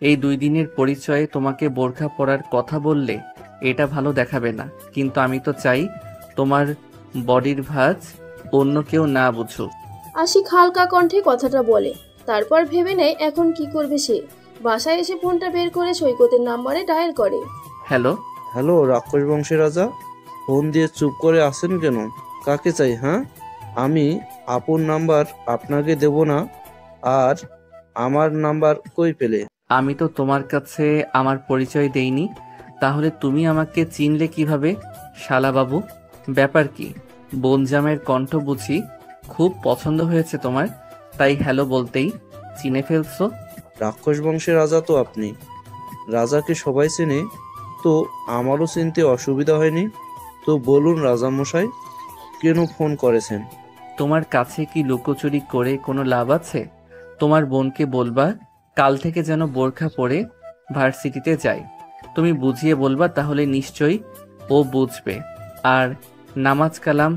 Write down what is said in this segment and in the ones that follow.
এই 2 দিনের পরিচয়ে তোমাকে বোরখা পরার কথা বললে এটা ভালো দেখাবে না, কিন্তু আমি তো চাই তোমার বডির ভাঁজ অন্য কেউ না বুঝুক। আশিক হালকা কণ্ঠে কথাটা বলে, তারপর ভেবে নেয় এখন কি করবে সে। বাসায় এসে ফোনটা বের করে সৈকতের নাম্বারে ডায়াল করে। হ্যালো। হ্যালো রাক্ষস বংশের রাজা, ফোন দিয়ে চুপ করে আছেন কেন? কাকে চাই? হ্যাঁ, আমি আপুর নাম্বার আপনাকে দেব না। আর আমার নাম্বার কই পেলে? আমি তো তোমার কাছে আমার পরিচয় দেইনি, তাহলে তুমি আমাকে চিনলে কিভাবে? শালাবাবু, ব্যাপার কি? বোনজামের কণ্ঠ বুঝি খুব পছন্দ হয়েছে তোমার, তাই হ্যালো বলতেই চিনে ফেলছো? রাক্ষস বংশের রাজা তো আপনি। রাজাকে সবাই চেনে, তো আমারও চিনতে অসুবিধা হয়নি। তো বলুন রাজামশাই, কেন ফোন করেছেন? তোমার কাছে কি লুকোচুরি করে কোনো লাভ আছে? তোমার বোনকে বলবা কাল থেকে যেন বোরখা পরে ভার্সিটিতে যায়। তুমি বুঝিয়ে বলবা, তাহলে নিশ্চয়ই ও বুঝবে। আর নামাজ কালাম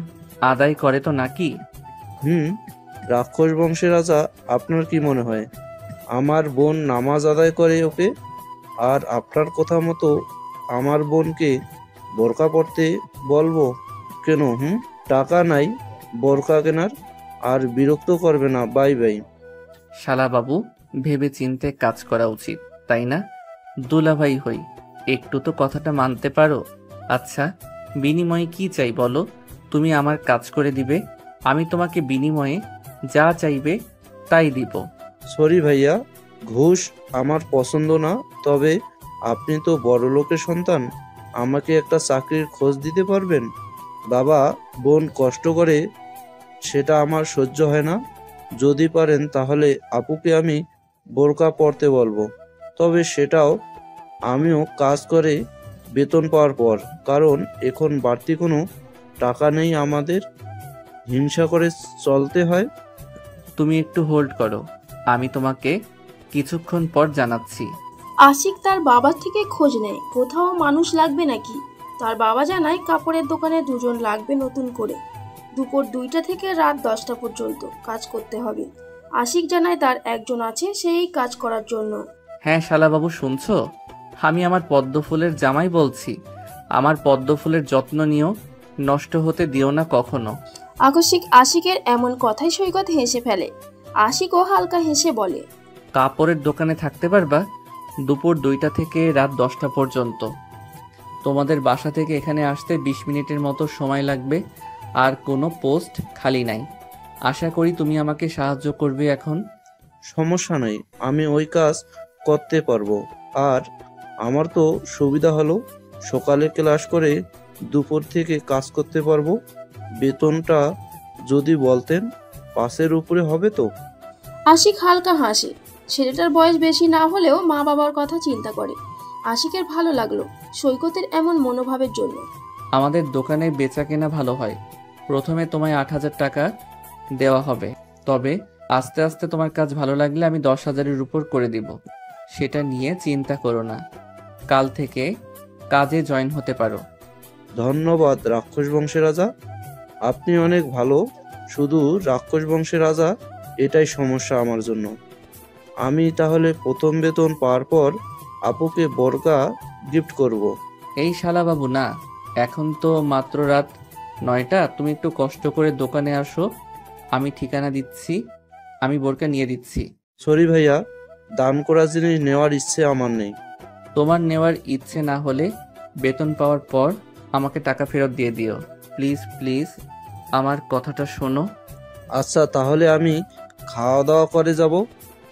আদায় করে তো নাকি? হুম, রাক্ষস বংশের রাজা, আপনার কি মনে হয় আমার বোন নামাজ আদায় করে ওকে? আর আপনার কথা মতো আমার বোনকে বোরকা পরতে বলবো কেন? টাকা নাই বোরকা কেনার। আর বিরক্ত করবে না, বাই বাই। শালাবাবু, ভেবে চিনতে কাজ করা উচিত, তাই না? দুলাভাই হই, একটু তো কথাটা মানতে পারো। আচ্ছা, বিনিময়ে কি চাই বলো? তুমি আমার কাজ করে দিবে, আমি তোমাকে বিনিময়ে যা চাইবে তাই দিব। সরি ভাইয়া, ঘুষ আমার পছন্দ না। তবে আপনি তো বড় লোকের সন্তান, আমাকে একটা চাকরির খোঁজ দিতে পারবেন? বাবা বোন কষ্ট করে, সেটা আমার সহ্য হয় না। যদি পারেন তাহলে আপুকে আমি বোরকা পরতে বলবো, তবে সেটাও আমিও কাজ করে বেতন পাওয়ার পর। কারণ এখন বাড়তি কোনো টাকা নেই আমাদের, হিংসা করে চলতে হয়। তুমি একটু হোল্ড করো, আমি তোমাকে কিছুক্ষণ পর জানাচ্ছি। আশিক তার বাবার থেকে খোঁজ নেয় কোথাও মানুষ লাগবে নাকি। তার বাবা জানায় কাপড়ের দোকানে 2জন লাগবে নতুন করে। দুপুর 2টা থেকে রাত 10টা পর্যন্ত কাজ করতে হবে। আশিক জানায় তার একজন আছে সেই কাজ করার জন্য। হ্যাঁ শালাবাবু, শুনছো? আমি আমার পদ্মফুলের জামাই বলছি। আমার পদ্মফুলের যত্ন নিও, নষ্ট হতে দিও না কখনো। আকস্মিক আশিকের এমন কথায় সৈকত হেসে ফেলে। আশিকও হালকা হেসে বলে, কাপড়ের দোকানে থাকতে পারবা দুপুর 2টা থেকে রাত 10টা পর্যন্ত। তোমাদের বাসা থেকে এখানে আসতে 20 মিনিটের মতো সময় লাগবে। আর কোনো পোস্ট খালি নাই। আশা করি তুমি আমাকে সাহায্য করবে এখন। সমস্যা নাই, আমি ওই কাজ করতে পারবো। আর আমার তো সুবিধা হলো, সকালে ক্লাস করে দুপুর থেকে কাজ করতে পারবো। বেতনটা যদি বলতেন, 5-এর উপরে হবে তো? আশিক হালকা হাসে। ছেলেটার বয়স বেশি না হলেও মা বাবার কথা চিন্তা করে। আশিকের ভালো লাগলো সৈকতের এমন মনোভাবের জন্য। আমাদের দোকানে বেচা কেনা ভালো হয়। প্রথমে তোমায় 8,000 টাকা দেওয়া হবে, তবে আস্তে আস্তে তোমার কাজ ভালো লাগলে আমি 10,000-এর উপর করে দিব। সেটা নিয়ে চিন্তা করো না। কাল থেকে কাজে জয়েন হতে পারো। ধন্যবাদ রাক্ষস বংশের রাজা, আপনি অনেক ভালো। শুধু রাক্ষস বংশের রাজা, এটাই সমস্যা আমার জন্য। আমি তাহলে প্রথম বেতন পাওয়ার পর আপুকে বোরকা গিফট করব। এই শালাবাবু, না, এখন তো মাত্র রাত 9টা। তুমি একটু কষ্ট করে দোকানে আসো, আমি ঠিকানা দিচ্ছি, আমি বোরকা নিয়ে দিচ্ছি। সরি ভাইয়া, দান করা জিনিস নেওয়ার ইচ্ছে আমার নেই। তোমার নেওয়ার ইচ্ছে না হলে বেতন পাওয়ার পর আমাকে টাকা ফেরত দিয়ে দিও। প্লিজ প্লিজ, আমার কথাটা শোনো। আচ্ছা তাহলে আমি খাওয়া দাওয়া করে যাব,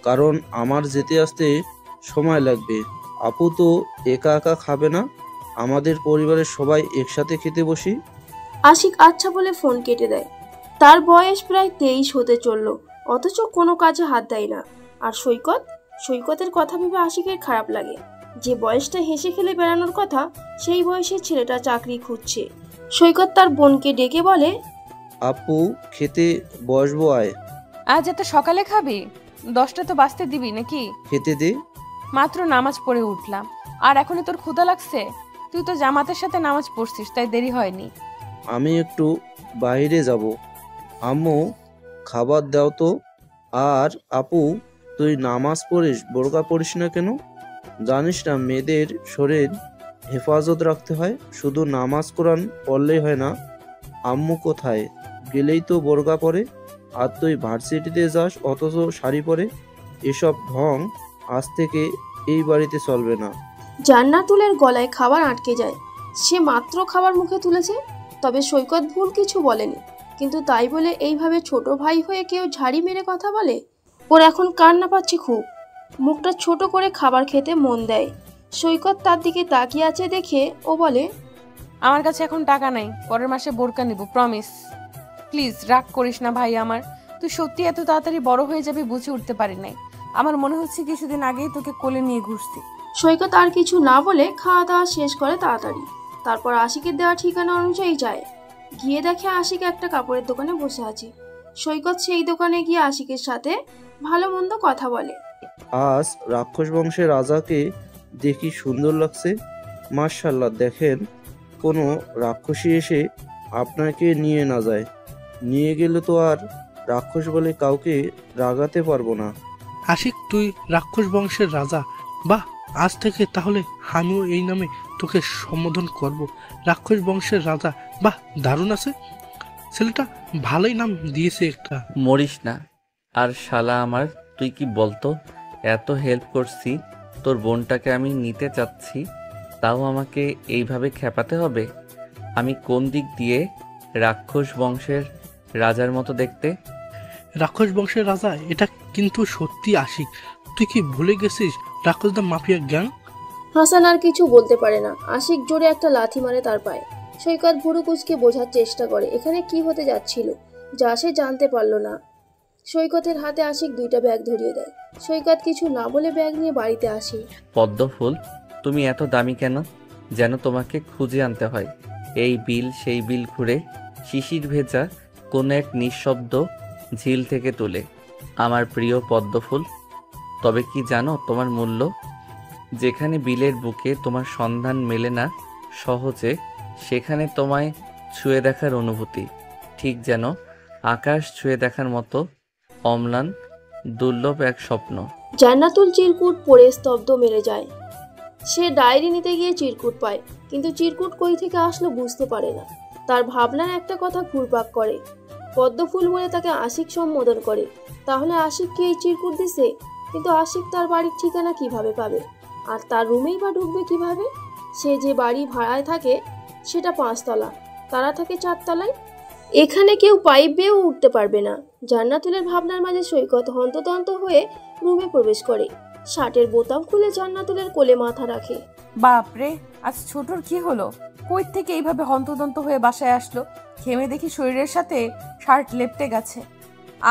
কারণ আমার যেতে আসতে সময় লাগবে। আপু তো একা একা খাবে না, আমাদের পরিবারের সবাই একসাথে খেতে বসি। আশিক আচ্ছা বলে ফোন কেটে দেয়। তার বয়স প্রায় 23 হতে চলল, অথচ কোনো কাজে হাত দেয় না। আর সৈকতের কথা ভেবে আশিকের খারাপ লাগে। যে বয়সটা হেসে খেলে বেড়ানোর কথা, সেই বয়সে ছেলেটা চাকরি খুঁজছে। সৈকত তার বোনকে ডেকে বলে, আপু খেতে বসবো, আয়। আজ এত সকালে খাবি? 10টা তো বাজতে দিবি নাকি? খেতে দে। মাত্র নামাজ পড়ে উঠলাম, আর এখনই তোর ক্ষুধা লাগছে? তুই তো জামাতের সাথে নামাজ পড়ছিস, তাই দেরি হয়নি। আমি একটু বাইরে যাব। আম্মু খাবার দাও তো। আর আপু, তুই নামাজ পড়িস, বোরকা পড়িস না কেন? জানিস না মেয়েদের শরীর হেফাজত রাখতে হয়, শুধু নামাজ কোরআন পড়লেই হয় না। আম্মু কোথায় গেলেই তো বোরকা পরে, আর তুই ভার্সিটিতে যাস অথচ শাড়ি পরে। এসব ঢং আজ থেকে এই বাড়িতে চলবে না। জান্নাতুলের গলায় খাবার আটকে যায়। সে মাত্র খাবার মুখে তুলেছে, তবে সৈকত ভুল কিছু বলেনি। কিন্তু তাই বলে এইভাবে ছোট ভাই হয়ে কেউ ঝাড়ি মেরে কথা বলে? ওর এখন কান্না পাচ্ছে খুব। মুখটা ছোট করে খাবার খেতে মন দেয়। সৈকত তার দিকে তাকিয়ে আছে দেখে ও বলে, আমার কাছে এখন টাকা নাই, পরের মাসে বোরকা নিব, প্রমিস। প্লিজ রাগ করিস না ভাই আমার। তুই সত্যি এত তাড়াতাড়ি বড় হয়ে যাবি বুঝে উঠতে পারি নাই। আমার মনে হচ্ছে কিছুদিন আগেই তোকে কোলে নিয়ে ঘুরছি। সৈকত আর কিছু না বলে খাওয়া দাওয়া শেষ করে তাড়াতাড়ি। তারপর আশিকের দেওয়া ঠিকানা অনুযায়ী যায়। গিয়ে দেখে আশিক একটা কাপড়ের দোকানে বসে আছে। সৈকত সেই দোকানে গিয়ে আশিকের সাথে ভালো মন্দ কথা বলে। আজ রাক্ষস বংশের রাজাকে দেখি সুন্দর লাগছে। মাশাআল্লাহ, দেখেন কোনো রাক্ষসী এসে আপনাকে নিয়ে না যায়। নিয়ে গেলে তো আর রাক্ষস বলে কাউকে রাগাতে পারবো না। আশিক, তুই রাক্ষস বংশের রাজা? বাহ, আজ থেকে তাহলে আমিও এই নামে তোকে সম্বোধন করব, রাক্ষস বংশের রাজা। বাহ, দারুণ আছে, ছেলেটা ভালোই নাম দিয়েছে একটা। মরিস না। আর শালা আমার, তুই কি বলতো, এত হেল্প করছি, তোর বোনটাকে আমি নিতে চাচ্ছি, তাও আমাকে এইভাবে খেপাতে হবে? আমি কোন দিক দিয়ে রাক্ষস বংশের রাজার মতো দেখতে? রাক্ষস বংশের রাজা, এটা কিন্তু সত্যি আশিক। তুই কি ভুলে গেছিস রাক্ষসদা মাফিয়া গ্যাং? হাসান আর কিছু বলতে পারে না। আশিক জোরে একটা লাথি মারে তার পায়ে। সৈকত ভুরু কুঁচকে বোঝার চেষ্টা করে এখানে কি হতে যাচ্ছিল, যা সে জানতে পারল না। সৈকতের হাতে আশিক দুইটা ব্যাগ ধরিয়ে দেয়। সৈকত কিছু না বলে ব্যাগ নিয়ে বাড়িতে আসে। পদ্মফুল, তুমি এত দামি কেন যেন তোমাকে খুঁজে আনতে হয়? এই বিল সেই বিল ঘুরে শিশির ভেজা কোন এক নিঃশব্দ ঝিল থেকে তুলে। আমার প্রিয় পদ্মফুল, তবে কি জানো তোমার মূল্য? যেখানে বিলের বুকে তোমার সন্ধান মেলে না সহজে, সেখানে তোমায় ছুঁয়ে দেখার অনুভূতি ঠিক যেন আকাশ ছুঁয়ে দেখার মতো অম্লান দুর্লভ এক স্বপ্ন। জান্নাতুল চিরকুট পড়ে স্তব্ধ মেরে যায়। সে ডায়েরি নিতে গিয়ে চিরকুট পায়, কিন্তু চিরকুট কই থেকে আসলো বুঝতে পারে না। তার ভাবনার একটা কথা ঘুরপাক করে। পদ্মফুল বলে তাকে আশিক সম্বোধন করে, তাহলে আশিক কি এই চিরকুট দিছে? কিন্তু আশিক তার বাড়ির ঠিকানা কিভাবে পাবে? আর তার রুমেই বা ঢুকবে কিভাবে? সে যে বাড়ি ভাড়ায় থাকে সেটা 5 তলা, তারা থাকে 4 তলায়। এখানে কেউ পাইপ বেয়েও উঠতে পারবে না। জান্নাতুলের ভাবনার মাঝে সৈকত হন্তদন্ত হয়ে রুমে প্রবেশ করে। শার্টের বোতাম খুলে জান্নাতুলের কোলে মাথা রাখে। বাপরে, আজ ছোটর কি হলো? কই থেকে এইভাবে হন্তদন্ত হয়ে বাসায় আসলো? ঘেমে দেখি শরীরের সাথে শার্ট লেপটে গেছে।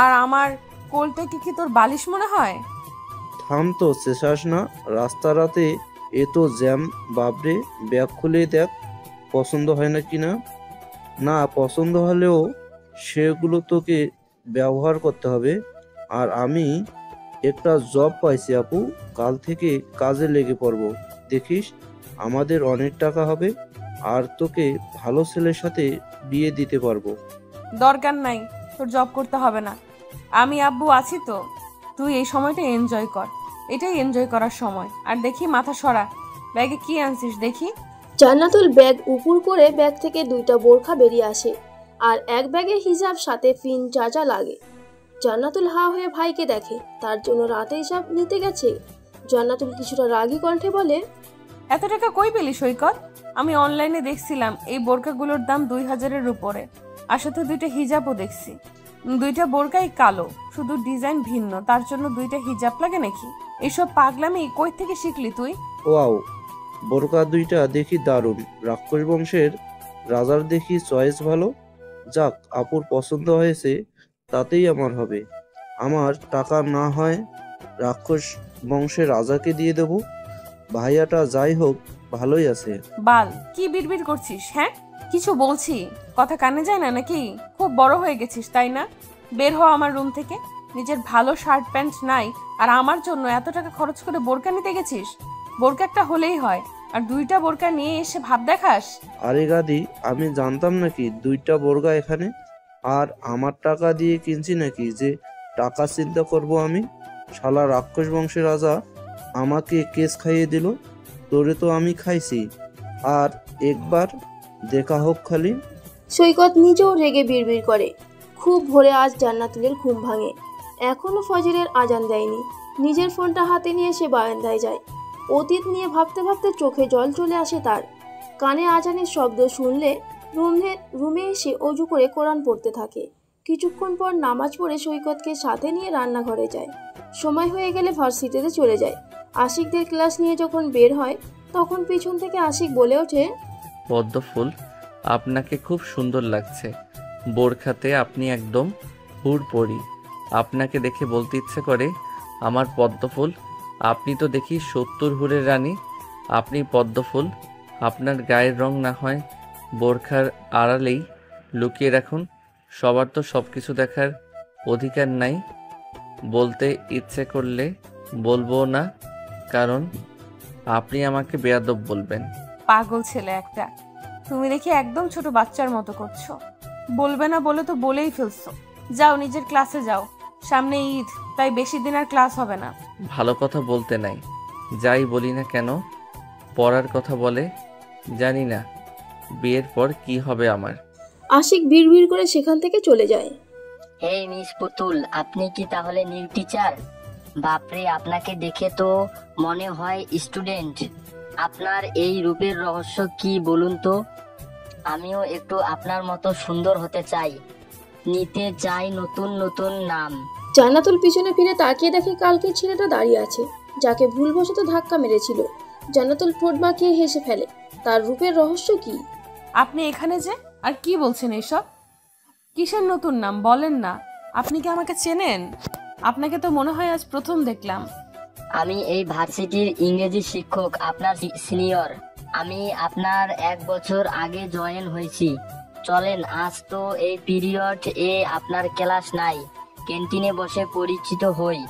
আর আমার কোলটাকে কি তোর বালিশ মনে হয়? থাম তো, শেষাস না। রাস্তা রাতে এ তো জ্যাম। বাবরে, ব্যাগ খুলে দেখ পছন্দ হয় না কিনা। না পছন্দ হলেও সেগুলো তোকে ব্যবহার করতে হবে। আর আমি একটা জব পাইছি আপু, কাল থেকে কাজে লেগে পড়বো। দেখিস আমাদের অনেক টাকা হবে, আর তোকে ভালো ছেলের সাথে বিয়ে দিতে পারবো। দরকার নাই, তোর জব করতে হবে না। আমি আব্বু আছি তো। তুই এই সময়টা এনজয় কর, এটাই এনজয় করার সময়। আর দেখি মাথা সরা, ব্যাগে কি আনছিস দেখি। জান্নাতুল ব্যাগ উপুর করে ব্যাগ থেকে 2টা বোরখা বেরিয়ে আসে, আর এক ব্যাগে হিজাব, সাথে পিন, যা যা লাগে। জান্নাতুল হা হয়ে ভাইকে দেখে, তার জন্য রাতে হিসাব নিতে গেছে। জান্নাতুল কিছুটা রাগী কণ্ঠে বলে, এত টাকা কই পেলি সৈকত? আমি অনলাইনে দেখছিলাম এই বোরকাগুলোর দাম 2000-এর উপরে, আর সাথে 2টা হিজাবও দেখছি। 2টা বোরকাই কালো, শুধু ডিজাইন ভিন্ন, তার জন্য 2টা হিজাব লাগে নাকি? এইসব পাগলামি কই থেকে শিখলি তুই? ওয়াও, বোরকা 2টা দেখি দারুণ। রাক্ষস বংশের রাজার দেখি চয়েস ভালো। যাক, আপুর পছন্দ হয়েছে, তাতেই আমার হবে। আমার টাকা না হয় রাক্ষস বংশের রাজাকে দিয়ে দেব। ভাইয়াটা যাই হোক ভালোই আছে। বাল, কি বিড়বিড় করছিস? হ্যাঁ, কিছু বলছি, কথা কানে যায় না নাকি? খুব বড় হয়ে গেছিস তাই না? বের হ আমার রুম থেকে। নিজের ভালো শার্ট প্যান্ট নাই, আর আমার জন্য এত টাকা খরচ করে বোরকা নিতে গেছিস? বোরকা একটা হলেই হয়, আর 2টা বোরকা নিয়ে এসে ভাব দেখাস? আরে গাদি, আমি জানতাম নাকি 2টা বোরকা এখানে? আর আমার টাকা দিয়ে কিনছি নাকি যে টাকা চিন্তা করব আমি? শালা রাক্ষস বংশের রাজা আমাকে কেস খাইয়ে দিল। তোরে তো আমি খাইছি, আর একবার দেখা হোক খালি। সৈকত নিজেও রেগে বিড়বিড় করে। খুব ভোরে আজ জান্নাতুলের ঘুম ভাঙে। এখনো ফজরের আজান দেয়নি। নিজের ফোনটা হাতে নিয়ে সে বারান্দায় যায়। অতীত নিয়ে ভাবতে ভাবতে চোখে জল চলে আসে তার। কানে আজানের শব্দ শুনলে রুমে এসে অজু করে কোরআন পড়তে থাকে। কিছুক্ষণ পর নামাজ পড়ে সৈকতকে সাথে নিয়ে রান্নাঘরে যায়। সময় হয়ে গেলে ভার্সিটিতে চলে যায়। আশিকদের ক্লাস নিয়ে যখন বের হয় তখন পিছন থেকে আশিক বলে ওঠে, পদ্ম ফুল, আপনাকে খুব সুন্দর লাগছে। বোরখাতে আপনি একদম হুড়পড়ি। আপনাকে দেখে বলতে ইচ্ছে করে, আমার পদ্ম ফুল, আপনি তো দেখি 70 হুরের রানী। আপনি পদ্ম ফুল, আপনার গায়ের রং না হয় বোরখার আড়ালেই লুকিয়ে রাখুন। সবার তো সব কিছু দেখার অধিকার নাই। বলতে ইচ্ছে করলে বলবো না, কারণ আপনি আমাকে বেয়াদব বলবেন। পাগল ছেলে একটা। তুমি দেখি একদম ছোট বাচ্চার মতো করছো। বলবে না বলে তো বলেই ফেলছো। যাও নিজের ক্লাসে যাও, সামনে ঈদ, তাই বেশি দিন আর ক্লাস হবে না। ভালো কথা বলতে নাই, যাই বলি না কেন পড়ার কথা বলে। জানি না বিয়ের পর কি হবে আমার। আশিক বিড়বিড় করে সেখান থেকে চলে যায়। এই মিস পুতুল, আপনি কি তাহলে নিউ টিচার? বাপরে, আপনাকে দেখে তো মনে হয় স্টুডেন্ট। আপনার এই রূপের রহস্য কি বলুন তো? আমিও একটু আপনার মতো সুন্দর হতে চাই, নিতে চাই নতুন নতুন নাম। জান্নাতুল পিছনে ফিরে তাকিয়ে দেখে কালকের ছেলেটা দাঁড়িয়ে আছে, যাকে ভুলবশত ধাক্কা মেরেছিল। জান্নাতুল ঠোঁট বাঁকিয়ে হেসে ফেলে। তার রূপের রহস্য কি? আপনি এখানে যে আর কি বলছেন এসব? কিসের নতুন নাম বলেন না? আপনি কি আমাকে চেনেন? আপনাকে তো মনে হয় আজ প্রথম দেখলাম। আমি এই ভার্সিটির ইংরেজি শিক্ষক, আপনার সিনিয়র। আমি আপনার 1 বছর আগে জয়েন হয়েছি। চলেন, আজ তো এই পিরিয়ড এ আপনার ক্লাস নাই, ক্যান্টিনে বসে পরিচিত হই।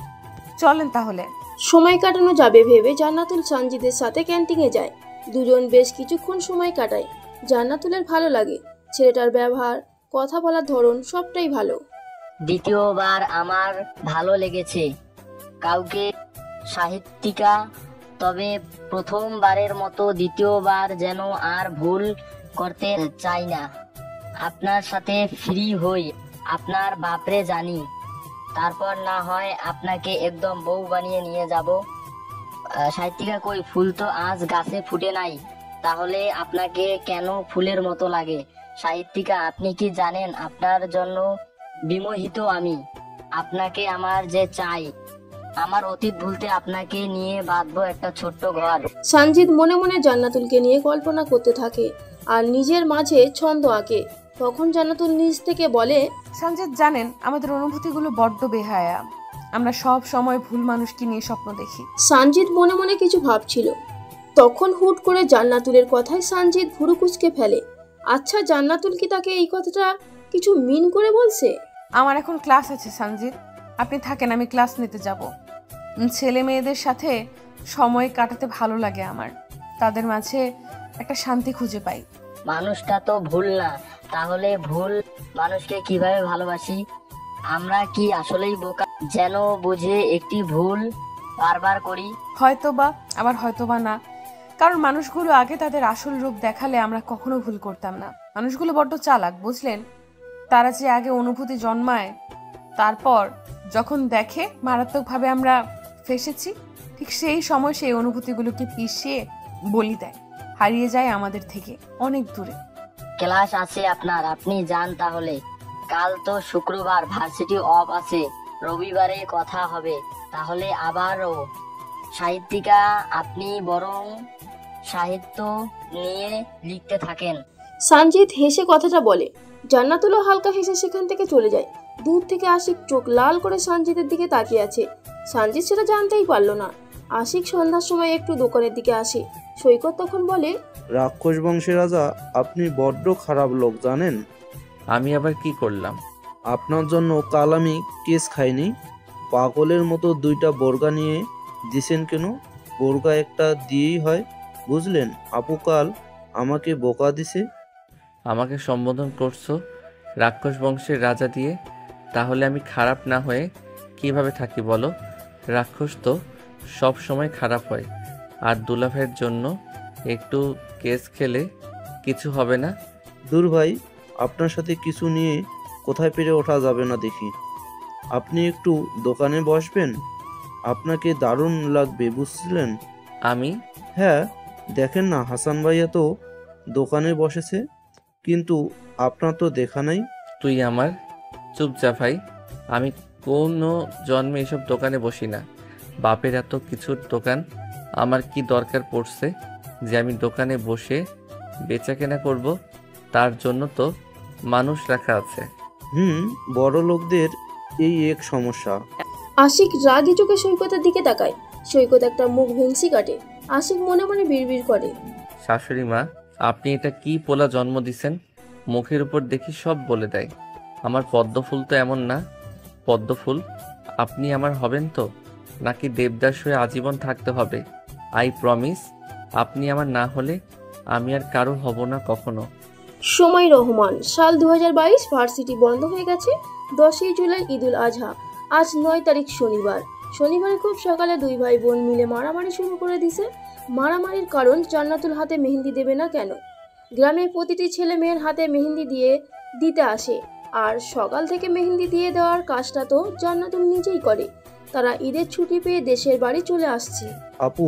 চলেন তাহলে। সময় কাটানো যাবে ভেবে জান্নাতুল সঞ্জিতের সাথে ক্যান্টিনে যায়। দুজন বেশ কিছুক্ষণ সময় কাটায়। জান্নাতুলের ভালো লাগে। ছেলেটার ব্যবহার, কথা বলার ধরন সবটাই ভালো। দ্বিতীয়বার আমার ভালো লেগেছে কাউকে, সাহিত্যিকা। তবে প্রথমবারের মতো দ্বিতীয়বার যেন আর ভুল করতে চাই না। আপনার সাথে ফ্রি হই, আপনার বাপরে জানি, তারপর না হয় আপনাকে একদম বউ বানিয়ে নিয়ে যাব। সাহিত্যিকা কই, ফুল তো আজ গাছে ফুটে নাই, তাহলে আপনাকে কেন ফুলের মতো লাগে? সাহিত্যিকা, আপনি কি জানেন আপনার জন্য বিমোহিত আমি। আপনাকে আমার যে চাই, আমার অতীত ভুলতে আপনাকে নিয়ে বাঁধবো একটা ছোট্ট ঘর। সঞ্জিত মনে মনে জান্নাতুলকে নিয়ে কল্পনা করতে থাকে আর নিজের মাঝে ছন্দ আঁকে। তখন জান্নাতুল নিজ থেকে বলে, সঞ্জিত, জানেন আমাদের অনুভূতিগুলো বড্ড বেহায়া। আমরা সব সময় ভুল মানুষকে নিয়ে স্বপ্ন দেখি। সঞ্জিত মনে মনে কিছু ভাবছিল। তখন হুট করে জান্নাতুলের কথায় সঞ্জিত ভুরু কুঁচকে ফেলে। আচ্ছা, জান্নাতুল কি তাকে এই কথাটা কিছু মিন করে বলছে? আমার এখন ক্লাস আছে সঞ্জিত, আপনি থাকেন, আমি ক্লাস নিতে যাব। ছেলে মেয়েদের সাথে সময় কাটাতে ভালো লাগে আমার। তাদের মাঝে একটা শান্তি খুঁজে পাই। মানুষটা তো ভুল না, তাহলে ভুল মানুষকে কিভাবে ভালোবাসি? আমরা কি আসলেই বোকা, যেন বুঝে একটি ভুল বারবার করি? হয়তোবা, আবার হয়তোবা না। কারণ মানুষগুলো আগে তাদের আসল রূপ দেখালে আমরা কখনো ভুল করতাম না। মানুষগুলো বড্ড চালাক, বুঝলেন? তারা যে আগে অনুভূতি জন্মায়, তারপর যখন দেখে মারাত্মকভাবে আমরা ফেসেছি, ঠিক সেই সময় সেই অনুভূতিগুলোকে পিষিয়ে বলি দেয়, হারিয়ে যায় আমাদের থেকে অনেক দূরে। ক্লাস আছে আপনার, আপনি যান তাহলে। কাল তো শুক্রবার, ভার্সিটি অফ আছে, রবিবারে কথা হবে তাহলে আবারও। সাহিত্যিকা, আপনি বরং সাহিত্য নিয়ে লিখতে থাকেন। সঞ্জিত হেসে কথাটা বলে। জান্নাতুলও হালকা হেসে সেখান থেকে চলে যায়। দূর থেকে আশিক চোখ লাল করে সঞ্জিতের দিকে তাকিয়ে আছে। সঞ্জিত সেটা জানতেই পারল না। আশিক সন্ধ্যার সময় একটু দোকানের দিকে আসে। সৈকত তখন বলে, রাক্ষস বংশের রাজা, আপনি বড্ড খারাপ লোক জানেন। আমি আবার কি করলাম? আপনার জন্য কাল আমি কেস খাইনি। পাগলের মতো 2টা বোরগা নিয়ে দিছেন কেন? বোরগা একটা দিয়েই হয়, বুঝলেন? আপু কাল আমাকে বোকা দিছে। আমাকে সম্বোধন করছো রাক্ষস বংশের রাজা দিয়ে? তাহলে আমি খারাপ না হয়ে কিভাবে থাকি বলো? রাক্ষস তো সব সময় খারাপ হয়। আর দুলাভাইয়ের জন্য একটু কেস খেলে কিছু হবে না। দূর ভাই, আপনার সাথে কিছু নিয়ে কোথায় পেরে ওঠা যাবে না দেখি। আপনি একটু দোকানে বসবেন, আপনাকে দারুণ লাগবে, বুঝছিলেন? আমি হ্যাঁ, দেখেন না হাসান ভাইয়া তো দোকানে বসেছে, কিন্তু আপনার তো দেখা নাই। তুই আমার চুপ যা ভাই। আমি কোনো জন্মে এসব দোকানে বসি না। বাপের এত কিছুর দোকান, আমার কি দরকার পড়ছে যে আমি দোকানে বসে বেচা কেনা করব? তার জন্য তো মানুষ রাখা আছে। বড় লোকদের এই এক সমস্যা। আশিক রাগী চোখে সৈকতের দিকে তাকায়। সৈকত একটা মুখ ভেংসি কাটে। আশিক মনে মনে বিড়বিড় করে, শাশুড়ি মা, আপনি এটা কি পোলা জন্ম দিছেন? মুখের উপর দেখি সব বলে দেয়। আমার পদ্মফুল তো এমন না। পদ্মফুল আপনি আমার হবেন তো, নাকি দেবদাস হয়ে আজীবন থাকতে হবে? আই প্রমিস, আপনি আমার না হলে আমি আর কারো হব না কখনো। সময় রহমান, সাল 2022, ভার্সিটি বন্ধ হয়ে গেছে। 10ই জুলাই ঈদুল আজহা। আজ 9 তারিখ শনিবার। শনিবারে খুব সকালে দুই ভাই বোন মিলে মারামারি শুরু করে দিছে। মারামারির কারণ জান্নাতুল হাতে মেহেন্দি দেবে না কেন। গ্রামের প্রতিটি ছেলে মেয়ের হাতে মেহেন্দি দিতে আসে, আর সকাল থেকে মেহেন্দি দিয়ে দেওয়ার কাজটা তো জান্নাতুল নিজেই করে। তারা ঈদের ছুটি পেয়ে দেশের বাড়ি চলে আসছে। আপু,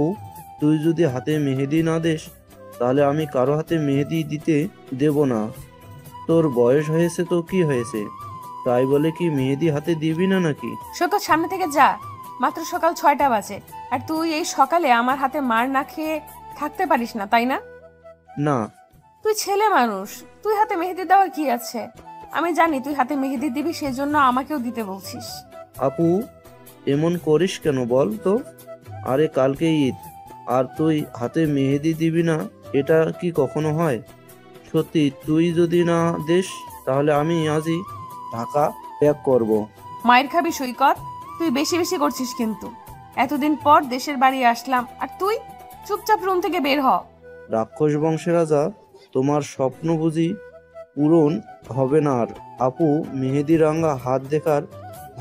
তুই যদি হাতে মেহেদি না দেস তাহলে আমি কারো হাতে মেহেদি দিতে দেব না। তোর বয়স হয়েছে তো কি হয়েছে, তাই বলে কি মেহেদি হাতে দিবি না নাকি? সৈকত, সামনে থেকে যা। মাত্র সকাল 6টা বাজে, আর তুই এই সকালে আমার হাতে মার না খেয়ে থাকতে পারিস না, তাই না? না। তুই ছেলে মানুষ, তুই হাতে মেহেদি দেওয়ার কি আছে? আমি জানি তুই হাতে মেহেদি দিবি, সেজন্য আমাকেও দিতে বলছিস। আপু, এমন করিস কেন বল তো? আরে কালকে ঈদ, আর তুই হাতে মেহেদি দিবি না, এটা কি কখনো হয়? সত্যি তুই যদি না দেস তাহলে আমি আজই ঢাকা ব্যাক করব। মায়ের খাবি সৈকত, তুই বেশি বেশি করছিস কিন্তু। এতদিন পর দেশের বাড়ি আসলাম, আর তুই চুপচাপ রুম থেকে বের হ। রাক্ষস বংশের রাজা, তোমার স্বপ্ন বুঝি পূরণ হবে না আর? আপু, মেহেদি রাঙা হাত দেখার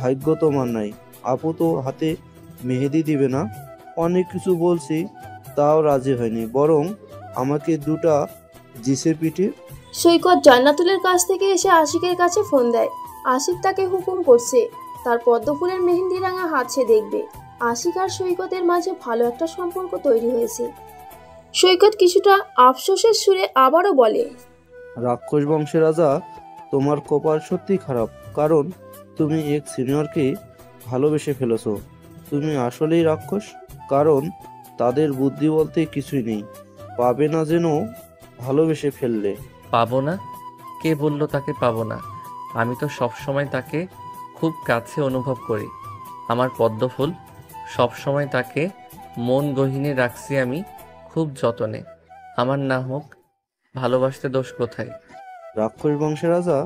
ভাগ্য তোমার নাই। আপু তো হাতে মেহেদি দিবে না। অনেক কিছু বলছি, তাও রাজি হয়নি, বরং আমাকে দুটা জিসে পিঠে। সৈকত জান্নাতুলের কাছ থেকে এসে আশিকের কাছে ফোন দেয়। আশিক তাকে হুকুম করছে তার পদ্মফুলের মেহেন্দি রাঙা হাত সে দেখবে। আশিক আর সৈকতের মাঝে ভালো একটা সম্পর্ক তৈরি হয়েছে। সৈকত কিছুটা আফসোসের সুরে আবারও বলে, রাক্ষস বংশের রাজা, তোমার কপাল সত্যি খারাপ, কারণ তুমি এক সিনিয়রকে ভালোবেসে ফেলেছো। তুমি আসলেই রাক্ষস, কারণ তাদের বুদ্ধি বলতে কিছুই নেই। পাবে না যেন ভালোবেসে ফেললে। পাবো না? কে বলল তাকে পাবো না? আমি তো সব সময় তাকে খুব কাছে অনুভব করি। আমার পদ্মফুল, সব সময় তাকে মন গহীনে রাখছি আমি খুব যতনে। আমার না হোক, ভালোবাসতে দোষ কোথায়? রাক্ষস বংশের রাজা,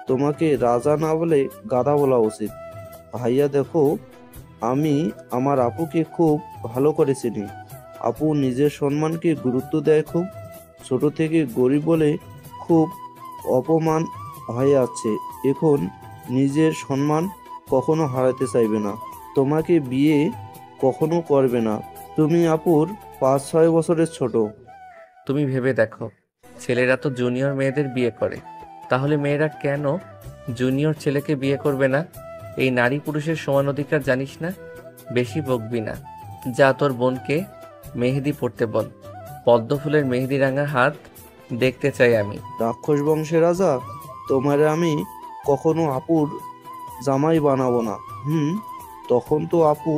তোমাকে রাজা না বলে গাধা বলা উচিত। ভাইয়া দেখো, আমি আমার আপুকে খুব ভালো করে চিনি। আপু নিজের সম্মানকে গুরুত্ব দেয় খুব। ছোট থেকে গরিব বলে খুব অপমান হয়ে আছে, এখন নিজের সম্মান কখনো হারাতে চাইবে না। তোমাকে বিয়ে কখনো করবে না। তুমি আপুর 5-6 বছরের ছোট। তুমি ভেবে দেখো, ছেলেরা তো জুনিয়র মেয়েদের বিয়ে করে, তাহলে মেয়েরা কেন জুনিয়র ছেলেকে বিয়ে করবে না? এই নারী পুরুষের সমান অধিকার জানিস না? বেশি বকবি না, যা তোর বোনকে মেহেদি পড়তে বল। পদ্মফুলের মেহেদি রাঙা হাত দেখতে চাই আমি। রাক্ষস বংশের রাজা, তোমারে আমি কখনো আপুর জামাই বানাবো না। তখন তো আপু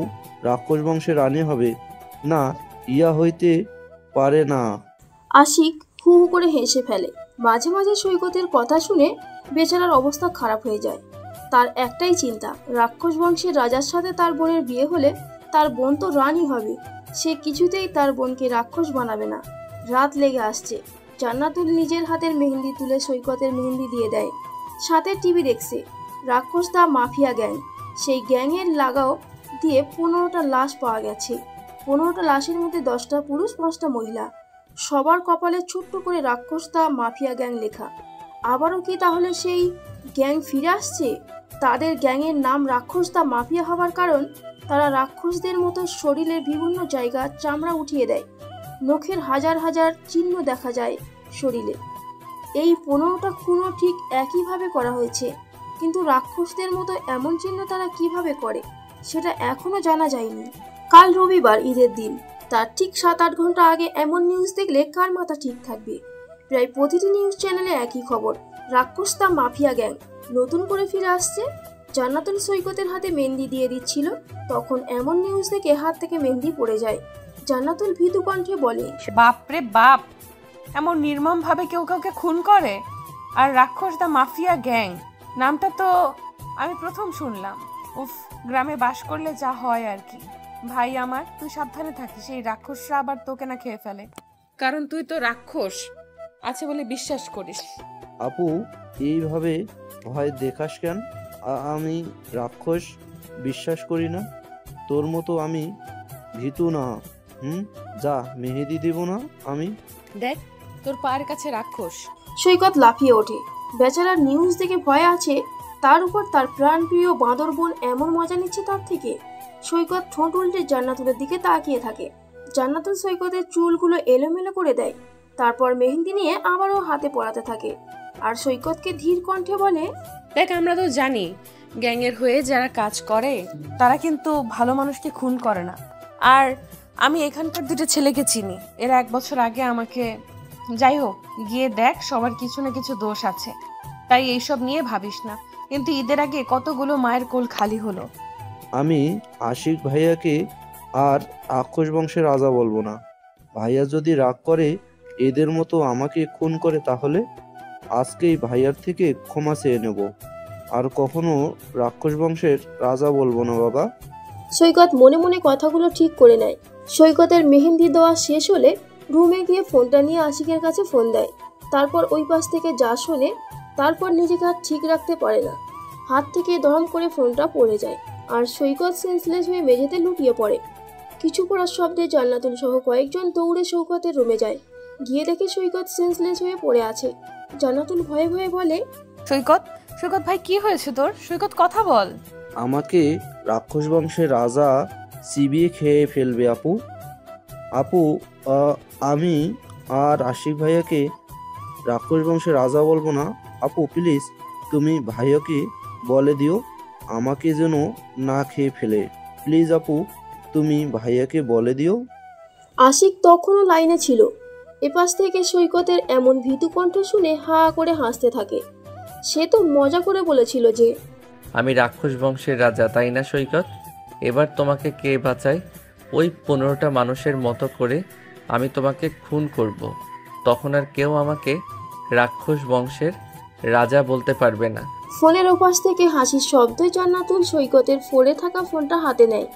রাক্ষস বংশের রানী হবে না, ইয়া হইতে পারে না। আশিক হু হু করে হেসে ফেলে। মাঝে মাঝে সৈকতের কথা শুনে বেচারার অবস্থা খারাপ হয়ে যায়। তার একটাই চিন্তা, রাক্ষস বংশের রাজার সাথে তার বোনের বিয়ে হলে তার বোন তো রানী হবে। সে কিছুতেই তার বোনকে রাক্ষস বানাবে না। রাত লেগে আসছে। জান্নাতুল নিজের হাতের মেহেন্দি তুলে সৈকতের মেহেন্দি দিয়ে দেয়। সাথে টিভি দেখছে। রাক্ষস দা মাফিয়া গ্যাং, সেই গ্যাংয়ের লাগাও দিয়ে 15টা লাশ পাওয়া গেছে। 15টা লাশের মধ্যে 10টা পুরুষ, 5টা মহিলা। সবার কপালে ছোট্ট করে রাক্ষস দা মাফিয়া গ্যাং লেখা। আবারও কি তাহলে সেই গ্যাং ফিরে আসছে? তাদের গ্যাংয়ের নাম রাক্ষস দা মাফিয়া হওয়ার কারণ তারা রাক্ষসদের মতো শরীরের বিভিন্ন জায়গা চামড়া উঠিয়ে দেয়। নখের হাজার হাজার চিহ্ন দেখা যায় শরীরে। এই 15টা খুনও ঠিক একইভাবে করা হয়েছে, কিন্তু রাক্ষসদের মতো এমন চিহ্ন তারা কিভাবে করে সেটা এখনো জানা যায়নি। কাল রবিবার, ঈদের দিন। তার ঠিক 7-8 ঘন্টা আগে এমন নিউজ দেখলে কার মাথা ঠিক থাকবে? প্রায় প্রতিটি নিউজ চ্যানেলে একই খবর, রাক্ষস তা মাফিয়া গ্যাং নতুন করে ফিরে আসছে। জান্নাতুল সৈকতের হাতে মেহেন্দি দিয়ে দিচ্ছিল, তখন এমন নিউজ দেখে হাত থেকে মেহেন্দি পড়ে যায়। জান্নাতুল ভীতু কণ্ঠে বলে, বাপরে বাপ, এমন নির্মম ভাবে কেউ কাউকে খুন করে? আর রাক্ষস দা মাফিয়া গ্যাং নামটা তো আমি প্রথম শুনলাম। উফ, গ্রামে বাস করলে যা হয় আর কি। ভাই আমার, তুই সাবধানে থাকিস, এই রাক্ষসরা আবার তোকে না খেয়ে ফেলে, কারণ তুই তো রাক্ষস আছে বলে বিশ্বাস করিস। আপু, এইভাবে ভয় দেখাস কেন? আমি রাক্ষস বিশ্বাস করি না, তোর মতো আমি ভীতু না। যা, মেহেদি দেব না আমি। দেখ, তোর পায়ের কাছে রাক্ষস। সৈকত লাফিয়ে ওঠে। বেচারার নিউজ দেখে ভয় আছে, তার উপর তার প্রাণপ্রিয় বাঁদর বোন এমন মজা নিচ্ছে তার থেকে। সৈকত ঠোঁট উল্টে জান্নাতুলের দিকে তাকিয়ে থাকে। জান্নাতুল সৈকতের চুলগুলো এলোমেলো করে দেয়, তারপর মেহেন্দি নিয়ে আবারও হাতে পরাতে থাকে। আর সৈকতকে ধীর কণ্ঠে বলে, দেখ, আমরা তো জানি গ্যাংয়ের হয়ে যারা কাজ করে তারা কিন্তু ভালো মানুষকে খুন করে না। আর আমি এখানকার 2টা ছেলেকে চিনি, এরা 1 বছর আগে আমাকে, যাই হোক, গিয়ে দেখ, সবার কিছু না কিছু দোষ আছে, তাই এইসব নিয়ে ভাবিস না। কিন্তু ঈদের আগে কতগুলো মায়ের কোল খালি হলো। আমি আশিক ভাইয়াকে আর রাক্ষস বংশের রাজা বলবো না। ভাইয়া যদি রাগ করে এদের মতো আমাকে খুন করে, তাহলে আজকেই ভাইয়ার থেকে ক্ষমা চেয়ে নেব। আর কখনো রাক্ষস বংশের রাজা বলবো না বাবা। সৈকত মনে মনে কথাগুলো ঠিক করে নেয়। সৈকতের মেহেন্দি দেওয়া শেষ হলে রুমে গিয়ে ফোনটা নিয়ে আশিকের কাছে ফোন দেয়। তারপর ওই পাশ থেকে যা শোনে, তারপর নিজেকে আর ঠিক রাখতে পারে না, হাত থেকে ধরম করে ফোনটা পড়ে যায়। আর সৈকত সেন্সলেস হয়ে মেঝেতে লুটিয়ে পড়ে। কিছু পড়ার শব্দে জান্নাতুল সহ কয়েকজন দৌড়ে সৈকতের রুমে যায়। গিয়ে দেখে সৈকত সেন্সলেস হয়ে পড়ে আছে। জান্নাতুল ভয়ে ভয়ে বলে, সৈকত, সৈকত ভাই, কি হয়েছে তোর? সৈকত, কথা বল। আমাকে রাক্ষস বংশের রাজা চিবিয়ে খেয়ে ফেলবে আপু। আপু, আমি আর আশিক ভাইয়াকে রাক্ষস বংশের রাজা বলবো না। আপু প্লিজ, তুমি ভাইয়াকে বলে দিও আমাকে যেন না খেয়ে ফেলে। প্লিজ আপু, তুমি ভাইয়াকে বলে দিও। আশিক তখনও লাইনে ছিল। এপাশ থেকে সৈকতের এমন ভীতু কণ্ঠ শুনে হা করে হাসতে থাকে। সে তো মজা করে বলেছিল যে আমি রাক্ষস বংশের রাজা, তাই না সৈকত? এবার তোমাকে কে বাঁচায়? ওই 15টা মানুষের মতো করে আমি তোমাকে খুন করব। তখন আর কেউ আমাকে রাক্ষস বংশের রাজা বলতে পারবে না। ফোনের ওপাশ থেকে হাসির শব্দে জান্নাতুল সৈকতের পড়ে থাকা ফোনটা হাতে নেয়।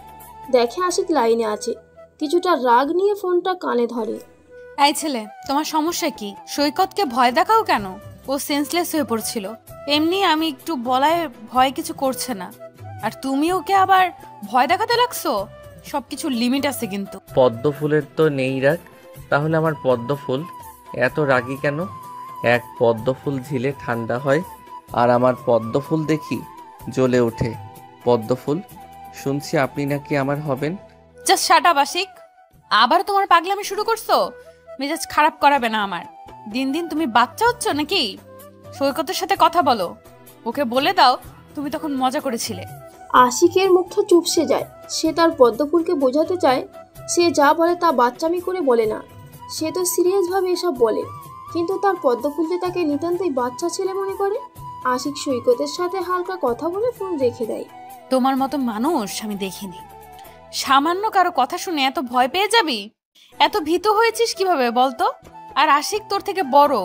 দেখে আশিক লাইনে আছে। কিছুটা রাগ নিয়ে ফোনটা কানে ধরে। এই ছেলে, তোমার সমস্যা কি? সৈকতকে ভয় দেখাও কেন? ও সেন্সলেস হয়ে পড়ছিল। এমনি আমি একটু বলায় ভয় কিছু করছে না, আর তুমি ওকে আবার ভয় দেখাতে লাগছো। সবকিছু লিমিট আছে কিন্তু। পদ্ম ফুলের তো নেই রাগ, তাহলে আমার পদ্ম ফুল এত রাগী কেন? এক পদ্ম ফুল ঝিলে ঠান্ডা হয়, আর আমার পদ্ম ফুল দেখি জ্বলে ওঠে। পদ্ম ফুল, শুনছি আপনি নাকি আমার হবেন। জাস্ট শাট আপ আশিক, আবার তোমার পাগলামি শুরু করছো? মেজাজ খারাপ করাবে না আমার। দিন দিন তুমি বাচ্চা হচ্ছ নাকি? সৈকতের সাথে কথা বলো, ওকে বলে দাও তুমি তখন মজা করেছিলে। আশিকের মুখটা চুপসে যায়। সে তার পদ্মফুলকে বোঝাতে চায় সে যা বলে তা বাচ্চামি করে বলে না। সে তো সিরিয়াসভাবে এসব বলে, কিন্তু তার পদ্মফুল যে তাকে নিতান্তই বাচ্চা ছেলে মনে করে। আশিক সৈকতের সাথে হালকা কথা বলে ফোন রেখে দেয়। তোমার মতো মানুষ আমি দেখিনি। সামান্য কারো কথা শুনে এত ভয় পেয়ে যাবি? এত ভীত হয়েছিস কিভাবে বলতো? আর আশিক তোর থেকে বড়,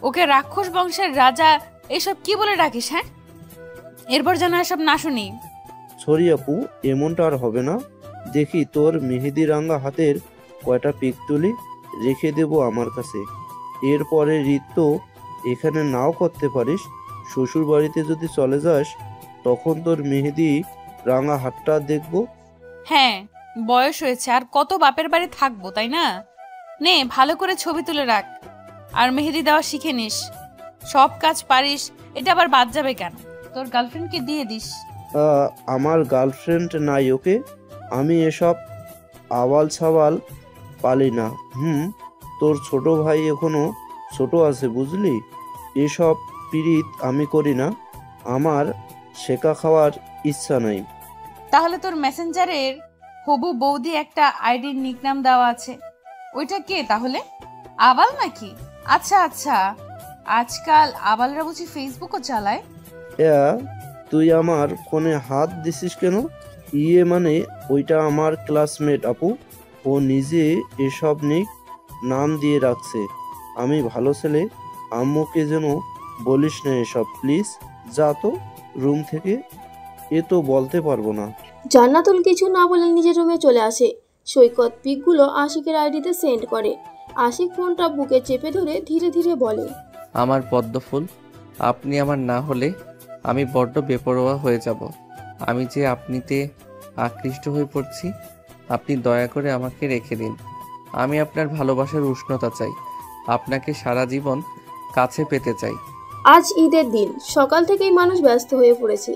ওকে রাক্ষস বংশের রাজা এসব কি বলে রাখিস? হ্যাঁ, এরপর যেন এসব না শুনি। সরি আপু, এমনটা আর হবে না। দেখি তোর মেহেদি রাঙ্গা হাতের কয়টা পিক তুলি, রেখে দেব আমার কাছে। এরপরে রীত তো এখানে নাও করতে পারিস। শ্বশুর বাড়িতে যদি চলে যাস, তখন তোর মেহেদি রাঙা হাতটা দেখবো। হ্যাঁ, বয়স হয়েছে, আর কত বাপের বাড়ি থাকবো, তাই না? নে, ভালো করে ছবি তুলে রাখ, আর মেহেদি দেওয়া শিখে নিস। সব কাজ পারিস, এটা আবার বাদ যাবে কেন? তোর গার্লফ্রেন্ডকে দিয়ে দিস। আমার গার্লফ্রেন্ড নাই, ওকে? আমি এসব আবাল সাবাল পালি না। তোর ছোট ভাই এখনো ছোট আছে, বুঝলি? এসব পীড়িত আমি করি না, আমার শেখা খাওয়ার ইচ্ছা নাই। তাহলে তোর মেসেঞ্জারের হবু বৌদি একটা আইডির নিকনাম দেওয়া আছে, ওইটা কে তাহলে? আবাল নাকি? আচ্ছা আচ্ছা, আজকাল আবালরা বুঝি ফেসবুকও চালায়? তুই আমার ফোনে হাত দিছিস কেন? মানে ওইটা আমার ক্লাসমেট আপু, ও নিজে এসব নিক নাম দিয়ে রাখছে। আমি ভালো ছেলে, আম্মুকে যেন বলিস না এসব, প্লিজ। যা তো রুম থেকে, এ তো বলতে পারবো না। জান্নাতুল কিছু না বলে নিজের রুমে চলে আসে। সৈকত পিকগুলো আশিকের আইডিতে সেন্ড করে। আশিক ফোনটা বুকে চেপে ধরে ধীরে ধীরে বলে, আমার পদ্মফুল, আপনি আমার না হলে আমি বড্ড বেপরোয়া হয়ে যাব। আমি যে আপনিতে আকৃষ্ট হয়ে পড়ছি, আপনি দয়া করে আমাকে রেখে দিন। আমি আপনার ভালোবাসার উষ্ণতা চাই, আপনাকে সারা জীবন কাছে পেতে চাই। আজ ঈদের দিন, সকাল থেকেই মানুষ ব্যস্ত হয়ে পড়েছে।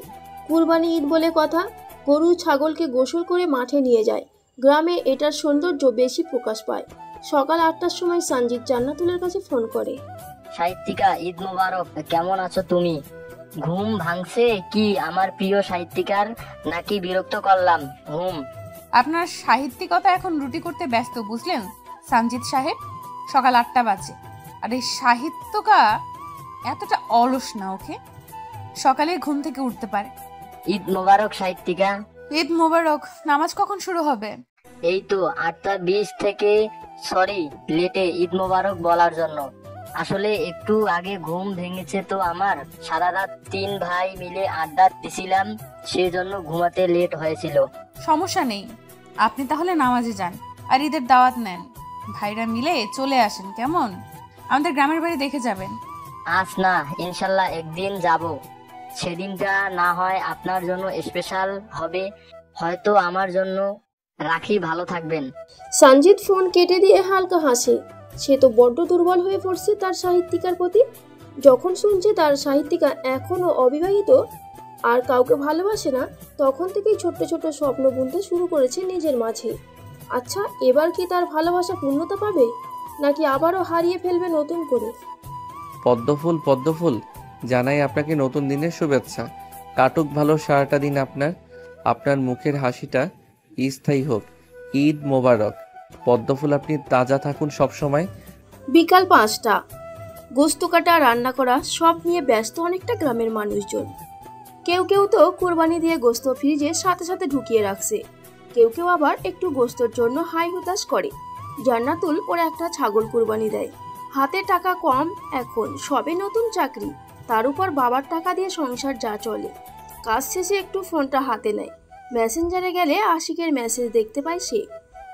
কুরবানি ঈদ বলে কথা, গরু ছাগলকে গোসল করে মাঠে নিয়ে যায়। গ্রামে এটার সৌন্দর্য বেশি প্রকাশ পায়। সকাল 8টার সময় সঞ্জিত জান্নাতুলের কাছে ফোন করে। সাহিত্যিকা, ঈদ মোবারক। কেমন আছো তুমি? ঘুম ভাঙছে কি আমার প্রিয় সাহিত্যিকার, নাকি বিরক্ত করলাম? আপনার সাহিত্যিকতা এখন রুটি করতে ব্যস্ত, বুঝলেন সঞ্জিত সাহেব? সকাল 8টা বাজে, আর এই সাহিত্যকা এতটা অলস না, ওকে? সকালে ঘুম থেকে উঠতে পারে। ঈদ মোবারক সাহিত্যিকা। ঈদ মোবারক। নামাজ কখন শুরু হবে? এই তো 8টা 20 থেকে। সরি লেটে ঈদ মোবারক বলার জন্য। আসলে একটু আগে ঘুম ভেঙেছে তো আমার। সারা রাত 3 ভাই মিলে আড্ডা দিছিলাম, সেজন্য ঘুমাতে লেট হয়েছিল। সমস্যা নেই, আপনি তাহলে নামাজে যান আর ঈদের দাওয়াত নেন। ভাইরা মিলে চলে আসেন, কেমন? আমাদের গ্রামের বাড়ি দেখে যাবেন। আজ না, ইনশাল্লাহ একদিন যাব। সেদিনটা না হয় আপনার জন্য স্পেশাল হবে, হয়তো আমার জন্য। রাখি, ভালো থাকবেন। সঞ্জিত ফোন কেটে দিয়ে হালকা হাসে। সে তো বড্ড দুর্বল হয়ে পড়ছে তার সাহিত্যিকার প্রতি। যখন শুনছে তার সাহিত্যিকা এখনো অবিবাহিত আর কাউকে ভালোবাসে না, তখন থেকেই ছোট্ট ছোট্ট স্বপ্ন বুনতে শুরু করেছে নিজের মাঝে। আচ্ছা, এবার কি তার ভালোবাসা পূর্ণতা পাবে, নাকি আবারও হারিয়ে ফেলবে নতুন করে? পদ্মফুল, পদ্মফুল, জানাই আপনাকে নতুন দিনের শুভেচ্ছা। কাটুক ভালো সারাটা দিন আপনার। আপনার মুখের হাসিটা স্থায়ী হোক। ঈদ মোবারক। পদ্মফুল, আপনি তাজা থাকুন সবসময়। বিকাল 5টা। গোস্ত কাটা, রান্না করা সব নিয়ে ব্যস্ত অনেকটা গ্রামের মানুষজন। কেউ কেউ তো কোরবানি দিয়ে গোস্ত ফ্রিজে সাথে সাথে ঢুকিয়ে রাখছে। কেউ কেউ আবার একটু গোস্তর জন্য হাই হুতাশ করে। জান্নাতুল ওর একটা ছাগল কোরবানি দেয়। হাতে টাকা কম, এখন সবে নতুন চাকরি, তার উপর বাবার টাকা দিয়ে সংসার যা চলে। কাজ শেষে একটু ফোনটা হাতে নেয়। মেসেঞ্জারে গেলে আশিকের মেসেজ দেখতে পায় সে।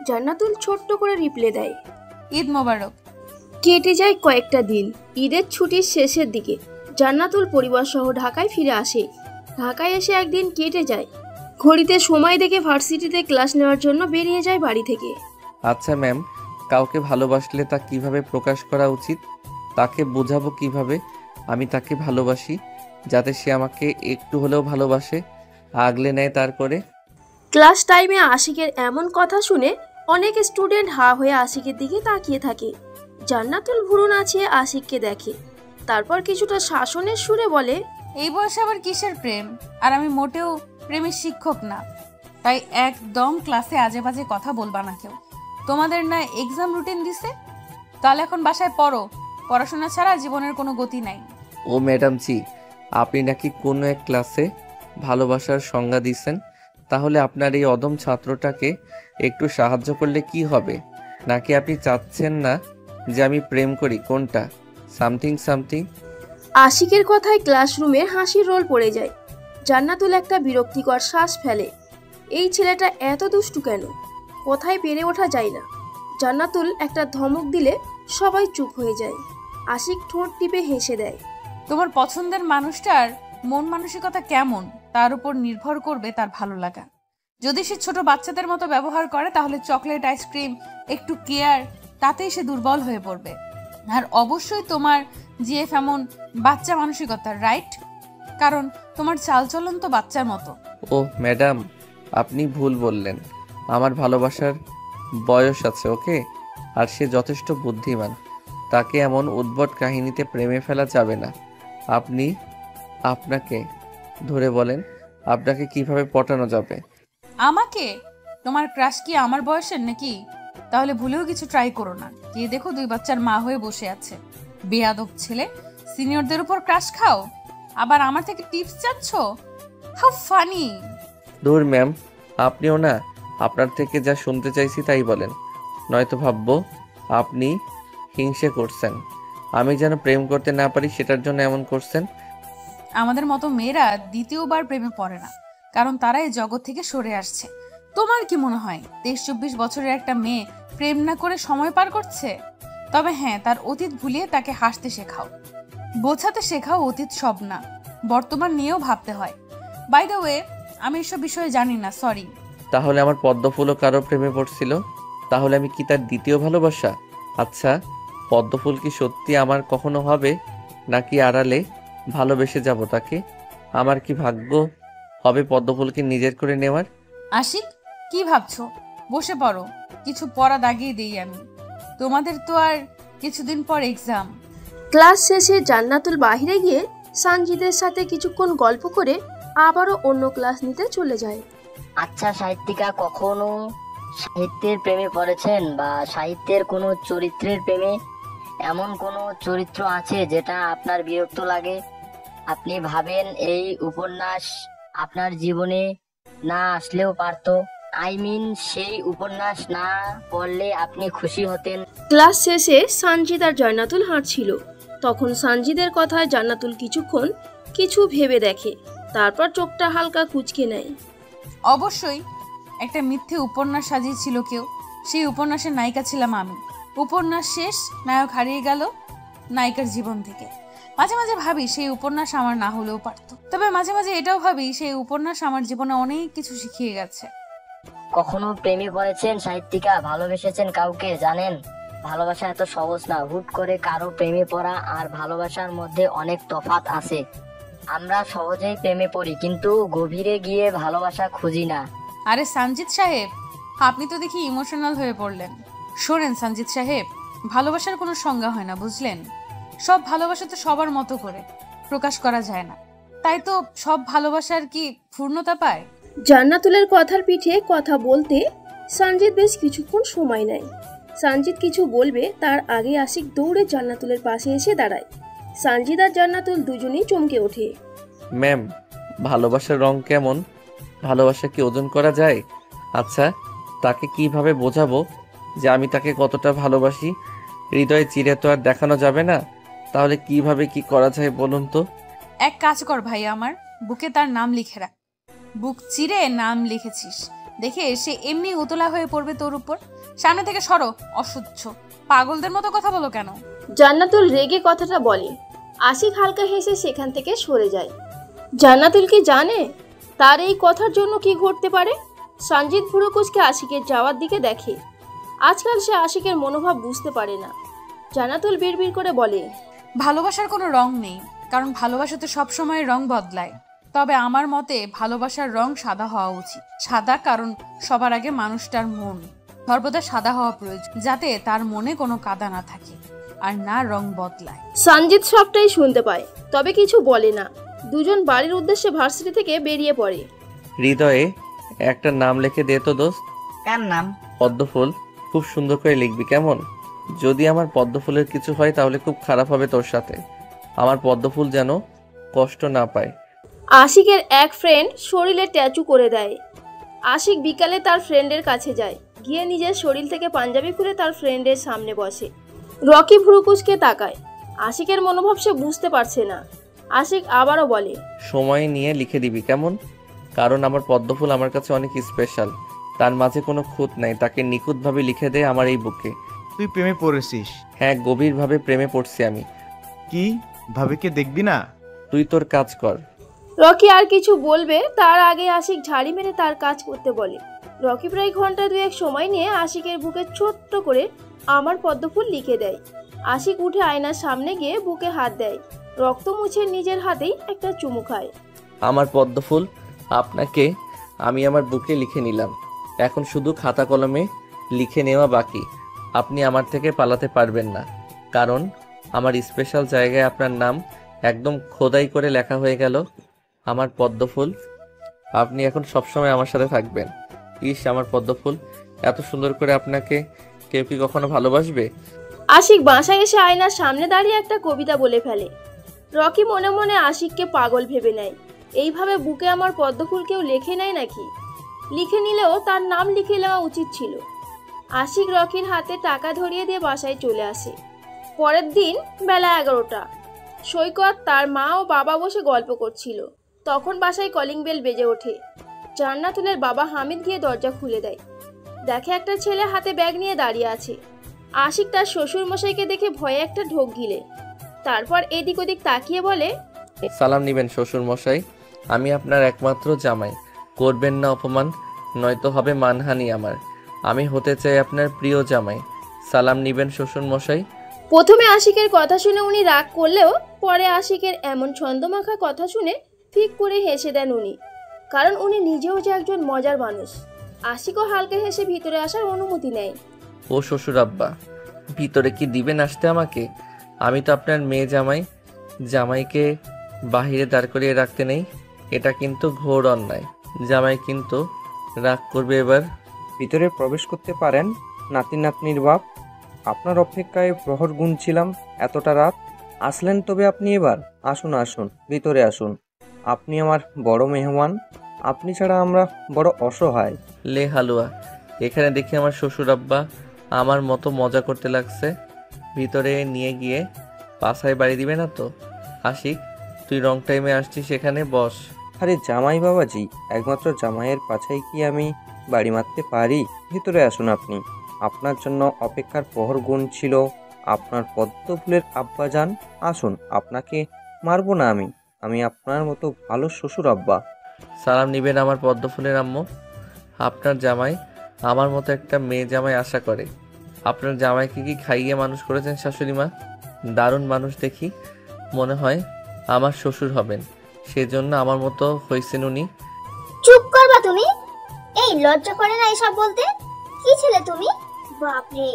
জান্নাতুল ছোট্ট করে রিপ্লে দেয়, ঈদ মোবারক। কেটে যায় কয়েকটা দিন। ঈদের ছুটির শেষের দিকে জান্নাতুল পরিবার সহ ঢাকায় ফিরে আসে। ঢাকায় এসে একদিন কেটে যায়। ঘড়িতে সময় দেখে ভার্সিটিতে ক্লাস নেওয়ার জন্য বেরিয়ে যায় বাড়ি থেকে। আচ্ছা ম্যাম, কাউকে ভালোবাসলে তা কিভাবে প্রকাশ করা উচিত? তাকে বোঝাবো কিভাবে আমি তাকে ভালোবাসি, যাতে সে আমাকে একটু হলেও ভালোবাসে, আগলে নেয় তার করে? ক্লাস টাইমে আশিকের এমন কথা শুনে অনেক স্টুডেন্ট হা হয়ে আশিকের দিকে তাকিয়ে থাকে। জান্নাতুল ভুরু নাচিয়ে আশিককে দেখে, তারপর কিছুটা শাসনের সুরে বলে, এই বয়সে আবার কিসের প্রেম? আর আমি মোটেও প্রেমের শিক্ষক না, তাই একদম ক্লাসে আজে বাজে কথা বলবা না কেউ। তোমাদের না এক্সাম রুটিন দিছে? তাহলে এখন বাসায় পড়ো। পড়াশোনা ছাড়া জীবনের কোনো গতি নাই। ও ম্যাডাম জি, আপনি নাকি কোনো এক ক্লাসে ভালোবাসার সংজ্ঞা দিয়েছেন। তাহলে আপনার এই অদম ছাত্রটাকে একটু সাহায্য করলে কি হবে? নাকি আপনি চাচ্ছেন না যে আমি প্রেম করি? কোনটা? Something something. আশিকের কথায় ক্লাসরুমে হাসির রোল পড়ে যায়। জান্নাতুল একটা বিরক্তিকর শ্বাস ফেলে। এই ছেলেটা এত দুষ্টু কেন? কোথায় পেরে ওঠা যায় না। জান্নাতুল একটা ধমক দিলে সবাই চুপ হয়ে যায়। আশিক ঠোঁট টিপে হেসে দেয়। তোমার পছন্দের মানুষটার মন মানসিকতা কেমন তার উপর নির্ভর করবে তার ভালো লাগা। যদি সে ছোট বাচ্চাদের মতো ব্যবহার করে, তাহলে চকলেট, আইসক্রিম, একটু কেয়ার, তাতেই সে দুর্বল হয়ে পড়বে। আর অবশ্যই তোমার জিএফ এমন বাচ্চা মানসিকতা, রাইট? কারণ তোমার চালচলন তো বাচ্চার মতো। ও ম্যাডাম, আপনি ভুল বললেন। আমার ভালোবাসার বয়স আছে, ওকে? আর সে যথেষ্ট বুদ্ধিমান। তাকে এমন উদ্ভট কাহিনীতে প্রেমে ফেলা যাবে না। আপনি আপনাকে ধরে বলেন, আপনাকে কিভাবে পটানো যাবে? আমাকে? তোমার ক্রাশ কি আমার বয়সের নাকি? তাহলে ভুলেও কিছু ট্রাই করো না। গিয়ে দেখো 2 বাচ্চার মা হয়ে বসে আছে। বেয়াদব ছেলে, সিনিয়রদের উপর ক্রাশ খাও, আবার আমার থেকে টিপস চাচ্ছ। How funny. ধুর ম্যাম, আপনিও না। আপনার থেকে যা শুনতে চাইছি তাই বলেন, নয়তো ভাববো আপনি হিংসে করছেন। আমি যেন প্রেম করতে না পারি সেটার জন্য এমন করছেন। আমাদের মতো মেয়েরা দ্বিতীয়বার প্রেমে পড়ে না, কারণ তারা এই জগৎ থেকে সরে আসছে। তোমার কি মনে হয় 23-24 বছরের একটা মেয়ে প্রেম না করে সময় পার করছে? তবে হ্যাঁ, তার অতীত ভুলিয়ে তাকে হাসতে শেখাও, বোঝাতে শেখাও অতীত সব না, বর্তমান নিয়েও ভাবতে হয়। বাই দ্য ওয়ে, আমি এসব বিষয়ে জানি না, সরি। তাহলে আমার পদ্মফুলও কারো প্রেমে পড়ছিল? তাহলে আমি কি তার দ্বিতীয় ভালোবাসা? আচ্ছা, পদ্মফুল কি সত্যি আমার কখনো হবে, নাকি আড়ালে ভালোবেসে যাব তাকে? আমার কি ভাগ্য হবে পদ্মফুলকে নিজের করে নেওয়ার? আশিক, কি ভাবছো? বসে পড়ো, কিছু পড়া দাগিয়ে দেই আমি। তোমাদের তো আর কিছুদিন পর এক্সাম। ক্লাস শেষে জান্নাতুল বাইরে গিয়ে সানজিদের সাথে কিছুক্ষণ গল্প করে আবারও অন্য ক্লাস নিতে চলে যায়। আচ্ছা সাহিত্যিকা, কখনো সাহিত্যের প্রেমে পড়েছেন বা সাহিত্যের কোনো চরিত্রের প্রেমে? এমন কোনো চরিত্র আছে যেটা আপনার বিরক্ত লাগে? আপনি ভাবেন এই উপন্যাস আপনার জীবনে না আসলেও পারতো। সেই উপন্যাস না পড়লে আপনি খুশি হতেন। ক্লাস শেষে সানজিদ আর জান্নাতুল হাঁটছিল। তখন সানজিদের কথায় জান্নাতুল কিছুক্ষণ কিছু ভেবে দেখে, তারপর চোখটা হালকা কুঁচকে নেয়। অবশ্যই একটা মিথ্যে উপন্যাস সাজিয়েছিল কেউ। সেই উপন্যাসের নায়িকা ছিলাম আমি। উপন্যাস শেষ, নায়ক হারিয়ে গেল নায়িকার জীবন থেকে। মাঝে মাঝে ভাবি সেই উপন্যাস আমার না হলেও পারত। তবে মাঝে মাঝে এটাও ভাবি সেই উপন্যাস আমার জীবনে অনেক কিছু শিখিয়ে গেছে। কখনো প্রেমে পড়েছেন সাহিত্যিকা? ভালোবেসেছেন কাউকে? জানেন, ভালোবাসা এত সহজ না। হুট করে কারো প্রেমে পড়া আর ভালোবাসার মধ্যে অনেক তফাৎ আছে। আমরা সহজেই প্রেমে পড়ি, কিন্তু গভীরে গিয়ে ভালোবাসা খুঁজি না। আরে সঞ্জিত সাহেব, আপনি তো দেখি ইমোশনাল হয়ে পড়লেন। শোনেন সঞ্জিত সাহেব, ভালোবাসার কোনো সংজ্ঞা হয় না, বুঝলেন? সব ভালোবাসা তো সবার মতো করে প্রকাশ করা যায় না, তাই তো সব ভালোবাসার কি পূর্ণতা পায়? জান্নাতুলের কথার পিঠে কথা বলতে সানজিদ বেশ কিছুক্ষণ সময় নেয়। সানজিদ কিছু বলবে তার আগে আশিক দৌড়ে জান্নাতুলের পাশে এসে দাঁড়ায়। সানজিদ আর জান্নাতুল দুজনেই চমকে ওঠে। ম্যাম, ভালোবাসার রং কেমন? ভালোবাসা কি ওজন করা যায়? আচ্ছা, তাকে কিভাবে বোঝাবো যে আমি তাকে কতটা ভালোবাসি? হৃদয়ে চিরে তো আর দেখানো যাবে না। তাহলে কিভাবে কি করা যায় বলুন তো? এক কাজ কর ভাই, আমার বুকে তার নাম লিখে রাখ। বুক চিরে নাম লিখেছিস দেখে সে এমনি উতলা হয়ে পড়বে তোর উপর। সামনে থেকে সরো, অসহ্য। পাগলদের মতো কথা বলো কেন? জান্নাতুল রেগে কথাটা বলে। আশিক হালকা হেসে সেখান থেকে সরে যায়। জান্নাতুল কি জানে তার এই কথার জন্য কি ঘটতে পারে? সঞ্জিত ভুরুকুচকে আশিকের যাওয়ার দিকে দেখে। আজকাল সে আশিকের মনোভাব বুঝতে পারে না। জান্নাতুল বিড়বিড় করে বলে, ভালোবাসার কোনো রং নেই, কারণ ভালোবাসাতে সবসময় রং বদলায়। তবে আমার মতে ভালোবাসার রং সাদা হওয়া উচিত। সাদা কারণ সবার আগে মানুষটার মন সর্বদা সাদা হওয়া প্রয়োজন, যাতে তার মনে কোনো কাদা না থাকে আর না রং বদলায়। সঞ্জিত সবটাই শুনতে পায়, তবে কিছু বলে না। দুজন বাড়ির উদ্দেশ্যে ভার্সিটি থেকে বেরিয়ে পড়ে। হৃদয়ে একটা নাম লিখে দে তো দোস্ত। কার নাম? পদ্মফুল। খুব সুন্দর করে লিখবি, কেমন? যদি আমার পদ্মফুলের কিছু হয় তাহলে খুব খারাপ হবে তোর সাথে। আমার পদ্মফুল যেন কষ্ট না পায়। আশিকের এক ফ্রেন্ড শরীরে ট্যাচু করে দেয়। আশিক বিকালে তার ফ্রেন্ডের কাছে যায়, গিয়ে নিজের শরীর থেকে পাঞ্জাবি খুলে তার ফ্রেন্ডের সামনে বসে। রকি ভ্রুকুচকে তাকায়। আশিকের মনোভাব সে বুঝতে পারছে না। আশিক আবারও বলে, সময় নিয়ে লিখে দিবি, কেমন? কারণ আমার পদ্মফুল আমার কাছে অনেক স্পেশাল। তার মাঝে কোনো খুঁত নাই। তাকে নিখুঁতভাবে লিখে দে আমার এই বুকে। তুই প্রেমে পড়েছিস? হ্যাঁ, গভীরভাবে প্রেমে পড়ছি আমি। কি ভাবিকে দেখবি না? তুই তোর কাজ কর। রকি আর কিছু বলবে তার আগে আশিক ঝাড়ি মেরে তার কাজ করতে বলে। রকি প্রায় ঘন্টা দুয়েক সময় নিয়ে আশিকের বুকে ছোট্ট করে আমার পদ্মফুল লিখে দেয়। আশিক উঠে আয়নার সামনে গিয়ে বুকে হাত দেয়। রক্ত মুছে নিজের হাতেই একটা চুমু খায়। আমার পদ্মফুল, আপনাকে আমি আমার বুকে লিখে নিলাম। এখন শুধু খাতা কলমে লিখে নেওয়া বাকি। আপনি আমার থেকে পালাতে পারবেন না, কারণ আমার স্পেশাল জায়গায় আপনার নাম একদম খোদাই করে লেখা হয়ে গেল। আমার পদ্মফুল, আপনি এখন সবসময় আমার সাথে থাকবেন। ইস, আমার পদ্মফুল, এত সুন্দর করে আপনাকে কেউ কি কখনো ভালোবাসবে? আশিক বাসায় এসে আয়নার সামনে দাঁড়িয়ে একটা কবিতা বলে ফেলে। রকি মনে মনে আশিককে পাগল ভেবে নেয়। এইভাবে বুকে আমার পদ্মফুল কেউ লেখে নেয় নাকি? লিখে নিলেও তার নাম লিখে নেওয়া উচিত ছিল। আশিক রকির হাতে টাকা ধরিয়ে দিয়ে বাসায় চলে আসে। পরের দিন বেলা 11টা। সৈকত, তার মা ও বাবা বসে গল্প করছিল। তখন বাসায় কলিং বেল বেজে ওঠে। জান্নাতুলের বাবা হামিদ গিয়ে দরজা খুলে দেয়। দেখে একটা ছেলে হাতে ব্যাগ নিয়ে দাঁড়িয়ে আছে। আশিক তার শ্বশুর মশাইকে দেখে ভয়ে একটা ঢোক গিলে। তারপর এদিক ওদিক তাকিয়ে বলে, সালাম নিবেন শ্বশুর মশাই, আমি আপনার একমাত্র জামাই। করবেন না অপমান, নয়তো হবে মানহানি আমার। আমি হতে চাই আপনার প্রিয় জামাই। সালাম নিবেন শ্বশুর মশাই। প্রথমে আশিকের কথা শুনে উনি রাগ করলেও পরে আশিকের এমন ছন্দমাখা কথা শুনে ঠিক করে হেসে দেন উনি, কারণ উনি নিজেও যে একজন মজার মানুষ। আশিকও হালকা হেসে ভিতরে আসার অনুমতি নেয়। ও শ্বশুর আব্বা, ভিতরে কি দিবেন আসতে আমাকে? আমি তো আপনার মেয়ে জামাই। জামাইকে বাহিরে দাঁড় করিয়ে রাখতে নেই, এটা কিন্তু ঘোর অন্যায়। জামাই কিন্তু রাগ করবে এবার। ভিতরে প্রবেশ করতে পারেন নাতি নাতনির বাপ। আপনার অপেক্ষায় প্রহর গুনছিলাম এতটা রাত। আসলেন তবে আপনি এবার? আসুন আসুন, ভিতরে আসুন। আপনি আমার বড় মেহমান। আপনি ছাড়া আমরা বড় অসহায়। লে হালুয়া, এখানে দেখি আমার শ্বশুর আব্বা আমার মতো মজা করতে লাগছে। ভিতরে নিয়ে গিয়ে পাছায় বাড়ি দিবে না তো? আশিক, তুই রং টাইমে আসছিস, এখানে বস। আরে জামাই বাবাজি, একমাত্র জামাইয়ের পাছায় কি আমি বাড়ি মারতে পারি? ভিতরে আসুন আপনি। আপনার জন্য অপেক্ষার প্রহর গুণ ছিল আপনার পদ্মফুলের আব্বা যান। আসুন, আপনাকে মারবো না আমি। আমি আপনার মতো ভালো শ্বশুর আব্বা। সালাম নিবেন আমার পদ্মফুলের আম্মু। আপনার জামাই আমার মতো একটা মেয়ে জামাই আশা করে। আপনার জামাইকে কি খাইয়ে মানুষ করেছেন শাশুড়ি মা? দারুণ মানুষ দেখি, মনে হয় আমার শ্বশুর হবেন। সেজন্য আমার মতো হয়েছেন উনি। চুপ করবা তুমি? এই লজ্জা করে না এসব বলতে? কি ছেলে তুমি? বাপরে,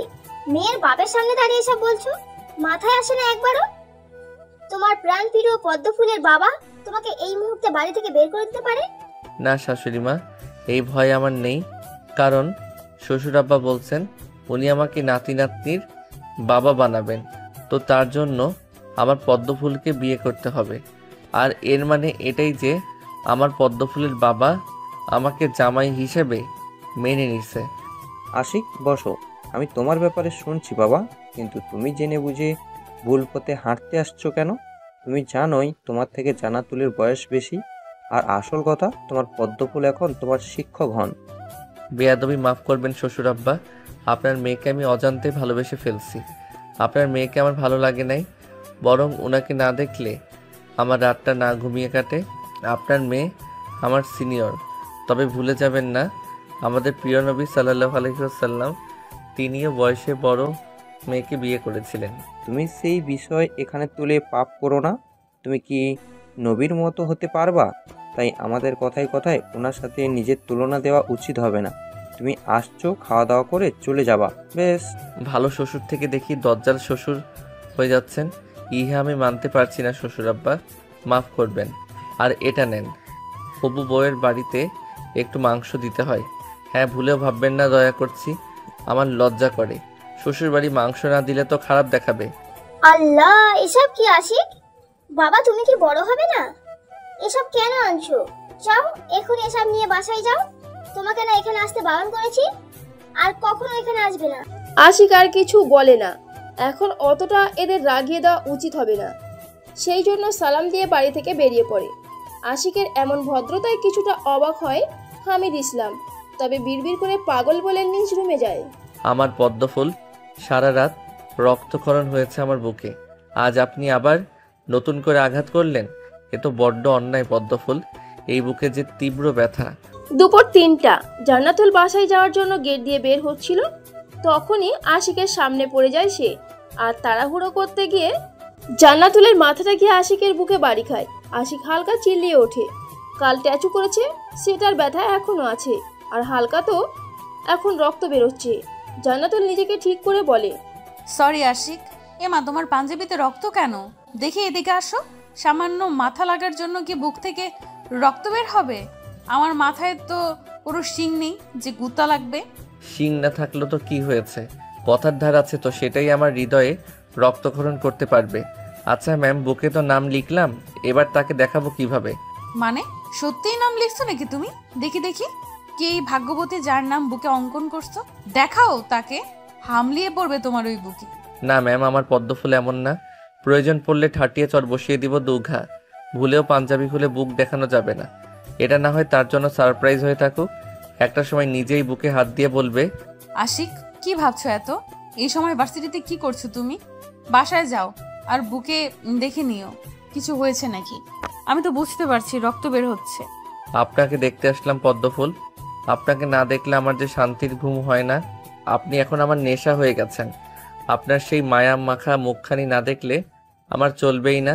মেয়ের বাপের সামনে দাঁড়িয়ে এসব বলছো? মাথায় আসে না একবারও? তোমার প্রাণ প্রিয় পদ্মফুলের বাবা তোমাকে এই মুহূর্তে বাড়ি থেকে বের করে দিতে পারে? না শাশুড়ি মা, এই ভয় আমার নেই, কারণ শ্বশুর আব্বা বলছেন উনি আমাকে নাতি নাতনির বাবা বানাবেন। তো তার জন্য আমার পদ্মফুলকে বিয়ে করতে হবে। আর এর মানে এটাই যে আমার পদ্মফুলের বাবা আমাকে জামাই হিসেবে মেনে নিছে। আশিক, বসো। আমি তোমার ব্যাপারে শুনছি বাবা, কিন্তু তুমি জেনে বুঝে ভুল পথে হাঁটতে আসছো কেন? তুমি জানোই তোমার থেকে জান্নাতুলের বয়স বেশি। আর আসল কথা, তোমার পদ্মফুল এখন তোমার শিক্ষক হন। বেয়াদবি মাফ করবেন শ্বশুর আব্বা, আপনার মেয়েকে আমি অজান্তে ভালোবেসে ফেলছি। আপনার মেয়েকে আমার ভালো লাগে নাই, বরং ওনাকে না দেখলে আমার রাতটা না ঘুমিয়ে কাটে। আপনার মেয়ে আমার সিনিয়র, তবে ভুলে যাবেন না আমাদের প্রিয় নবী সাল্লাল্লাহু আলাইহি ওয়াসাল্লাম তিনিও বয়সে বড় মেয়েকে বিয়ে করেছিলেন। তুমি সেই বিষয় এখানে তুলে পাপ করো না। তুমি কি নবীর মতো হতে পারবা? তাই আমাদের কথায় কথায় ওনার সাথে নিজের তুলনা দেওয়া উচিত হবে না। তুমি আসছো, খাওয়া দাওয়া করে চলে যাবা, বেশ। ভালো শ্বশুর থেকে দেখি দজ্জাল শ্বশুর হয়ে যাচ্ছেন। ইহা আমি মানতে পারছি না শ্বশুর আব্বা, মাফ করবেন। আর এটা নেন, হবু বউয়ের বাড়িতে একটু মাংস দিতে হয়। হ্যাঁ, ভুলেও ভাববেন না, দয়া করছি, আমার লজ্জা করে। শ্বশুর বাড়ি মাংস না দিলে তো খারাপ দেখাবে। আল্লাহ, এসব কি আশিক? বাবা, তুমি কি বড় হবে না? এসব কেন আনছো? যাও, এখন এসব নিয়ে বাসায় যাও। তোমাকে না এখানে আসতে বারণ করেছি? আর কখনো এখানে আসবে না। আশিক আর কিছু বলে না। এখন অতটা এদের রাগিয়ে দেওয়া উচিত হবে না। সেই জন্য সালাম দিয়ে বাড়ি থেকে বেরিয়ে পড়ে। আশিকের এমন ভদ্রতায় কিছুটা অবাক হয় হামিদ ইসলাম, তবে বিড়বিড় করে পাগল বলে নিজ রুমে যায়। আমার পদ্মফুল, সারা রাত রক্তক্ষরণ হয়েছে আমার বুকে, আজ আপনি আবার নতুন করে আঘাত করলেন। এ তো বড্ড অন্যায় পদ্মফুল, এই বুকে যে তীব্র ব্যথা। দুপুর 3টা। জান্নাতুল বাসায় যাওয়ার জন্য গেট দিয়ে বের হচ্ছিল, তখনই আশিকের সামনে পড়ে যায় সে। আর তাড়াহুড়ো করতে গিয়ে জান্নাতুলের মাথাটা গিয়ে আশিকের বুকে বাড়ি খায়। আশিক হালকা চিল্লিয়ে ওঠে। কাল ট্যাচু করেছে, সেটার ব্যথা এখনো আছে, আর হালকা তো এখন রক্ত বেরোচ্ছে। জান্নাতুল নিজেকে ঠিক করে বলে, সরি আশিক। এমা, তোমার পাঞ্জাবিতে রক্ত কেন? দেখি এদিকে আসো। সামান্য মাথা লাগার জন্য কি বুক থেকে রক্ত বের হবে? আমার মাথায় তো পুরো শিং নেই যে গুতা লাগবে। শিং না থাকলো তো কি হয়েছে, কথার ধার আছে তো, সেটাই আমার হৃদয়ে রক্তক্ষরণ করতে পারবে। আচ্ছা ম্যাম, বুকে তো নাম লিখলাম, এবার তাকে দেখাবো কিভাবে? মানে সত্যিই নাম লিখছো নাকি তুমি? দেখি দেখি, কে এই ভাগ্যবতী যার নাম বুকে অঙ্কন করছো? দেখাও তাকে, হামলিয়ে পড়বে তোমার ওই বুকে। না ম্যাম, আমার পদ্মফুল এমন না। প্রয়োজন পড়লে ঠাটিয়ে চর বসিয়ে দিব 2 ঘা। ভুলেও পাঞ্জাবি খুলে বুক দেখানো যাবে না। এটা না হয় তার জন্য সারপ্রাইজ হয়ে থাকুক, একটা সময় নিজেই বুকে হাত দিয়ে বলবে। আশিক, কি ভাবছো এত? এই সময় ভার্সিটিতে কি করছো তুমি? বাসায় যাও আর বুকে দেখে নিও কিছু হয়েছে নাকি। আমি তো বুঝতে পারছি রক্ত বের হচ্ছে। আপনাকে দেখতে আসলাম পদ্মফুল। আপনাকে না দেখলে আমার যে শান্তির ঘুম হয় না। আপনি এখন আমার নেশা হয়ে গেছেন। আপনার সেই মায়া মাখা মুখখানি না দেখলে আমার চলবেই না।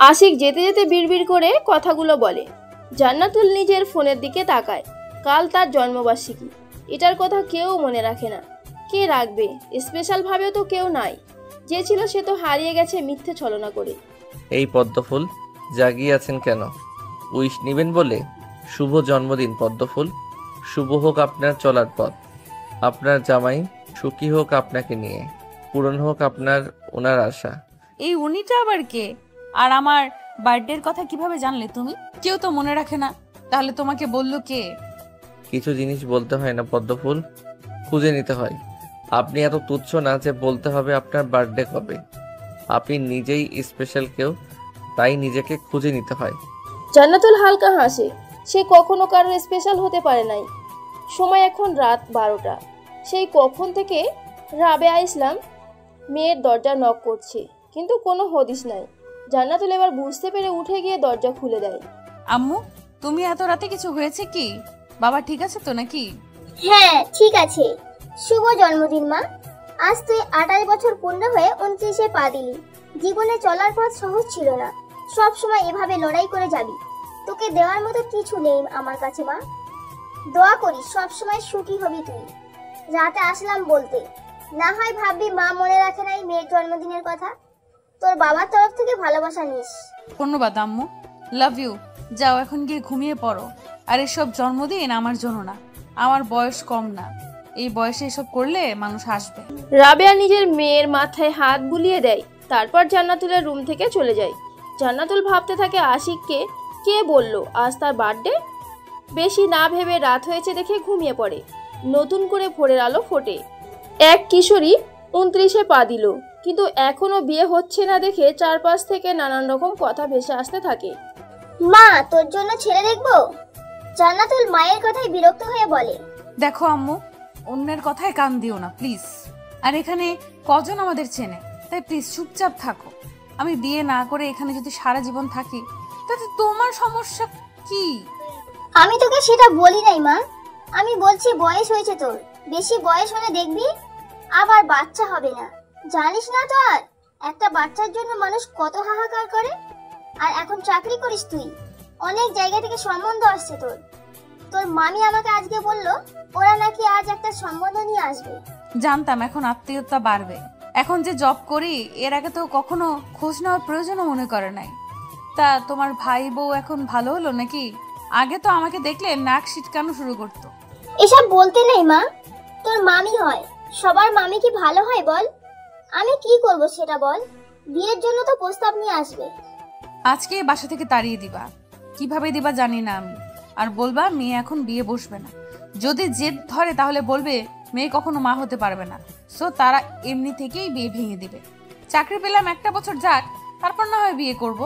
আশিক যেতে যেতে বিড়বিড় করে কথাগুলো বলে। জান্নাতুল নিজের ফোনের দিকে তাকায়। কাল তার জন্মবার্ষিকী, এটার কথা কেউ মনে রাখে না। কে রাখবে? স্পেশাল ভাবেও তো কেউ নাই। যে ছিল সে তো হারিয়ে গেছে মিথ্যে ছলনা করে। এই পদ্মফুল, জাগিয়ে আছেন কেন? উইশ নিবেন বলে? শুভ জন্মদিন পদ্মফুল। শুভ হোক আপনার চলার পথ। আপনার জামাই সুখী হোক আপনাকে নিয়ে। পূরণ হোক আপনার ওনার আশা। এই উনিটা আবার কে? আর আমার বার্থডের কথা কিভাবে জানলে তুমি? কেউ তো মনে রাখে না, তাহলে তোমাকে বললো কে? কিছু জিনিস বলতে হয় না পদ্মফুল, খুঁজে নিতে হয়। আপনি এত তুচ্ছ না যে বলতে হবে আপনার বার্থডে কবে। আপনি নিজেই স্পেশাল কেউ, তাই নিজেকে খুঁজে নিতে হয়। জান্নাতুল হালকা হাসে। সে কখনো কারোর স্পেশাল হতে পারে নাই। সময় এখন রাত 12টা। সেই কখন থেকে রাবেয়া ইসলাম মেয়ের দরজা নক করছে, কিন্তু কোনো হদিস নাই। জান্নাতুল এবার বুঝতে পেরে উঠে গিয়ে দরজা খুলে দেয়। আম্মু, তুমি এত রাতে কিছু হয়েছে কি? বাবা ঠিক আছে তো নাকি? হ্যাঁ ঠিক আছে। শুভ জন্মদিন মা। আজ তুই 28 বছর পূর্ণ হয়ে 29-এ পা দিলি। জীবনে চলার পথ সহজ ছিল না, সব সময় এভাবে লড়াই করে যাবি। তোকে দেওয়ার মতো কিছু নেই আমার কাছে মা। দোয়া করি সব সময় সুখী হবি তুই। রাতে আসলাম বলতে, না হয় ভাববি মা মনে রাখে নাই মেয়ের জন্মদিনের কথা। তোর বাবার তরফ থেকে ভালোবাসা নিস। ধন্যবাদ আম্মু, লাভ ইউ। যাও এখন গিয়ে ঘুমিয়ে পড়ো। আর এসব জন্মদিন আমার জন্য না, আমার বয়স কম না। এই বয়সে এসব করলে মানুষ হাসবে। রাবেয়া নিজের মেয়ের মাথায় হাত বুলিয়ে দেয়, তারপর জান্নাতুলের রুম থেকে চলে যায়। জান্নাতুল ভাবতে থাকে আশিককে কে বলল আজ তার বার্থডে। বেশি না ভেবে রাত হয়েছে দেখে ঘুমিয়ে পড়ে। নতুন করে ভোরের আলো ফোটে। এক কিশোরী 29-এ পা দিল, কিন্তু এখনো বিয়ে হচ্ছে না দেখে চারপাশ থেকে নানান রকম কথা ভেসে আসতে থাকে। মা তোর জন্য ছেলে দেখবো? জান্নাতুল মায়ের কথায় বিরক্ত হয়ে বলে। দেখো আম্মু, অন্যের কথায় কান দিও না প্লিজ। আর এখানে কজন আমাদের চেনে, তাই প্লিজ চুপচাপ থাকো। আমি বিয়ে না করে এখানে যদি সারা জীবন থাকি তাতে তোমার সমস্যা কি? আমি তোকে সেটা বলি নাই মা। আমি বলছি বয়স হয়েছে তোর, বেশি বয়স হলে দেখবি আবার বাচ্চা হবে না। জানিস না তো আর একটা বাচ্চার জন্য মানুষ কত হাহাকার করে। আর এখন চাকরি করিস তুই, অনেক জায়গা থেকে সম্বন্ধ আসছে তোর। তোর মামি আমাকে আজকে বললো ওরা নাকি আজ একটা সম্বন্ধ নিয়ে আসবে। জানতাম এখন আত্মীয়তা বাড়বে। এখন যে জব করি, এর আগে তো কখনো খোঁজ নেওয়ার প্রয়োজনও মনে করে নাই। তা তোমার ভাই বউ এখন ভালো হলো নাকি? আগে তো আমাকে দেখলে নাক সিটকানো শুরু করতো। এসব বলতে নেই মা, তোর মামি হয়। সবার মামি কি ভালো হয় বল? আমি কি করব সেটা বল। বিয়ের জন্য তো প্রস্তাব নিয়ে আসবে। আজকে বাসা থেকে তাড়িয়ে দিবা, কিভাবে দিবা জানি না আমি। আর বলবা মেয়ে এখন বিয়ে বসবে না। যদি জেদ ধরে তাহলে বলবে মেয়ে কখনো মা হতে পারবে না, সো তারা এমনি থেকেই বিয়ে ভেঙে দিবে। চাকরি পেলাম 1 বছর যাক, তারপর না হয় বিয়ে করব।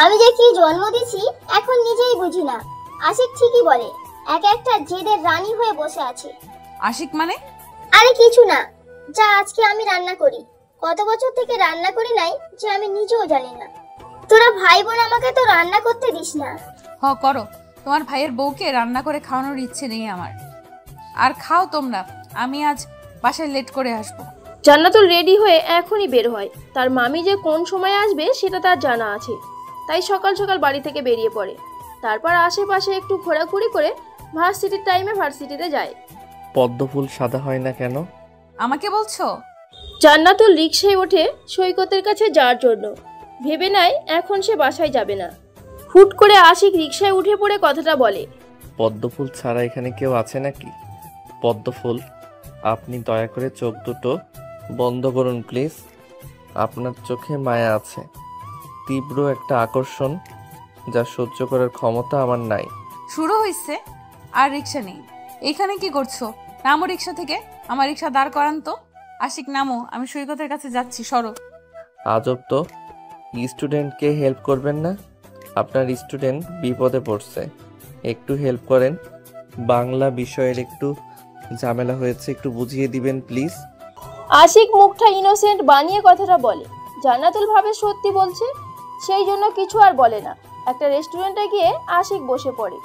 আমি যে কি জন্ম দিছি এখন নিজেই বুঝি না। আশিক ঠিকই বলে, এক একটা জেদের রানী হয়ে বসে আছে। আশিক মানে? আরে কিছু না, যা আজকে আমি রান্না করি। কত বছর থেকে রান্না করি নাই যে আমি নিজেও জানি না। তোরা ভাই বোন আমাকে তো রান্না করতে দিস না। হ করো, তোমার ভাইয়ের বউকে রান্না করে খাওয়ানোর ইচ্ছে নেই আমার। আর খাও তোমরা, আমি আজ বাসায় লেট করে আসবো। জান্নাতুল রেডি হয়ে এখনই বের হয়। তার মামি যে কোন সময় আসবে সেটা তার জানা আছে, তাই সকাল সকাল বাড়ি থেকে বেরিয়ে পড়ে। তারপর আশেপাশে একটু ঘোরাঘুরি করে ভার্সিটির টাইমে ভার্সিটিতে যায়। পদ্মফুল সাদা হয় না কেন? আমাকে বলছো? জান্নাতুল রিকশায় ওঠে সৈকতের কাছে যাওয়ার জন্য। ভেবে নেয় এখন সে বাসায় যাবে না। হুট করে আশিক রিকশায় উঠে পড়ে কথাটা বলে। পদ্মফুল ছাড়া এখানে কেউ আছে নাকি? পদ্মফুল, আপনি দয়া করে চোখ দুটো বন্ধ করুন প্লিজ। আপনার চোখে মায়া আছে, তীব্র একটা আকর্ষণ যা সহ্য করার ক্ষমতা আমার নাই। শুরু হয়েছে আর রিক্সা নেই। এখানে কি করছো? নামো রিক্সা থেকে। আমার রিক্সা দাঁড় করান তো। আশিক নামো, আমি সৈকতের কাছে যাচ্ছি, সরো। আজব তো, স্টুডেন্টকে হেল্প করবেন না? আপনার স্টুডেন্ট বিপদে পড়ছে, একটু হেল্প করেন। বাংলা বিষয়ের একটু ঝামেলা হয়েছে, একটু বুঝিয়ে দিবেন প্লিজ। আশিক মুখটা ইনোসেন্ট বানিয়ে কথাটা বলে। জান্নাতুল ভাবে সত্যি বলছে, সেই জন্য কিছু আর বলে না। একটা রেস্টুরেন্টে গিয়ে আশিক বসে পড়ে।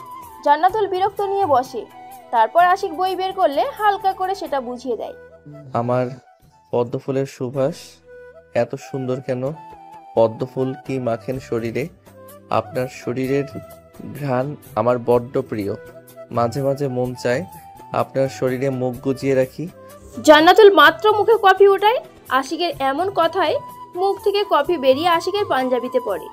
জান্নাতুল বিরক্ত নিয়ে বসে। তারপর আশিক বই বের করলে হালকা করে সেটা বুঝিয়ে দেয়। আমার পদ্মফুলের সুবাস এত সুন্দর কেন? পদ্মফুল কি মাখেন শরীরে? আপনার শরীরের ঘ্রাণ আমার বড্ড প্রিয়। মাঝে মাঝে মন চায় আপনার শরীরে মুখ গুজিয়ে রাখি। জান্নাতুল মাত্র মুখে কফি ওঠায়, আশিকের এমন কথায় মুখ থেকে কফি বেরিয়ে আশিকের পাঞ্জাবিতে পড়ে।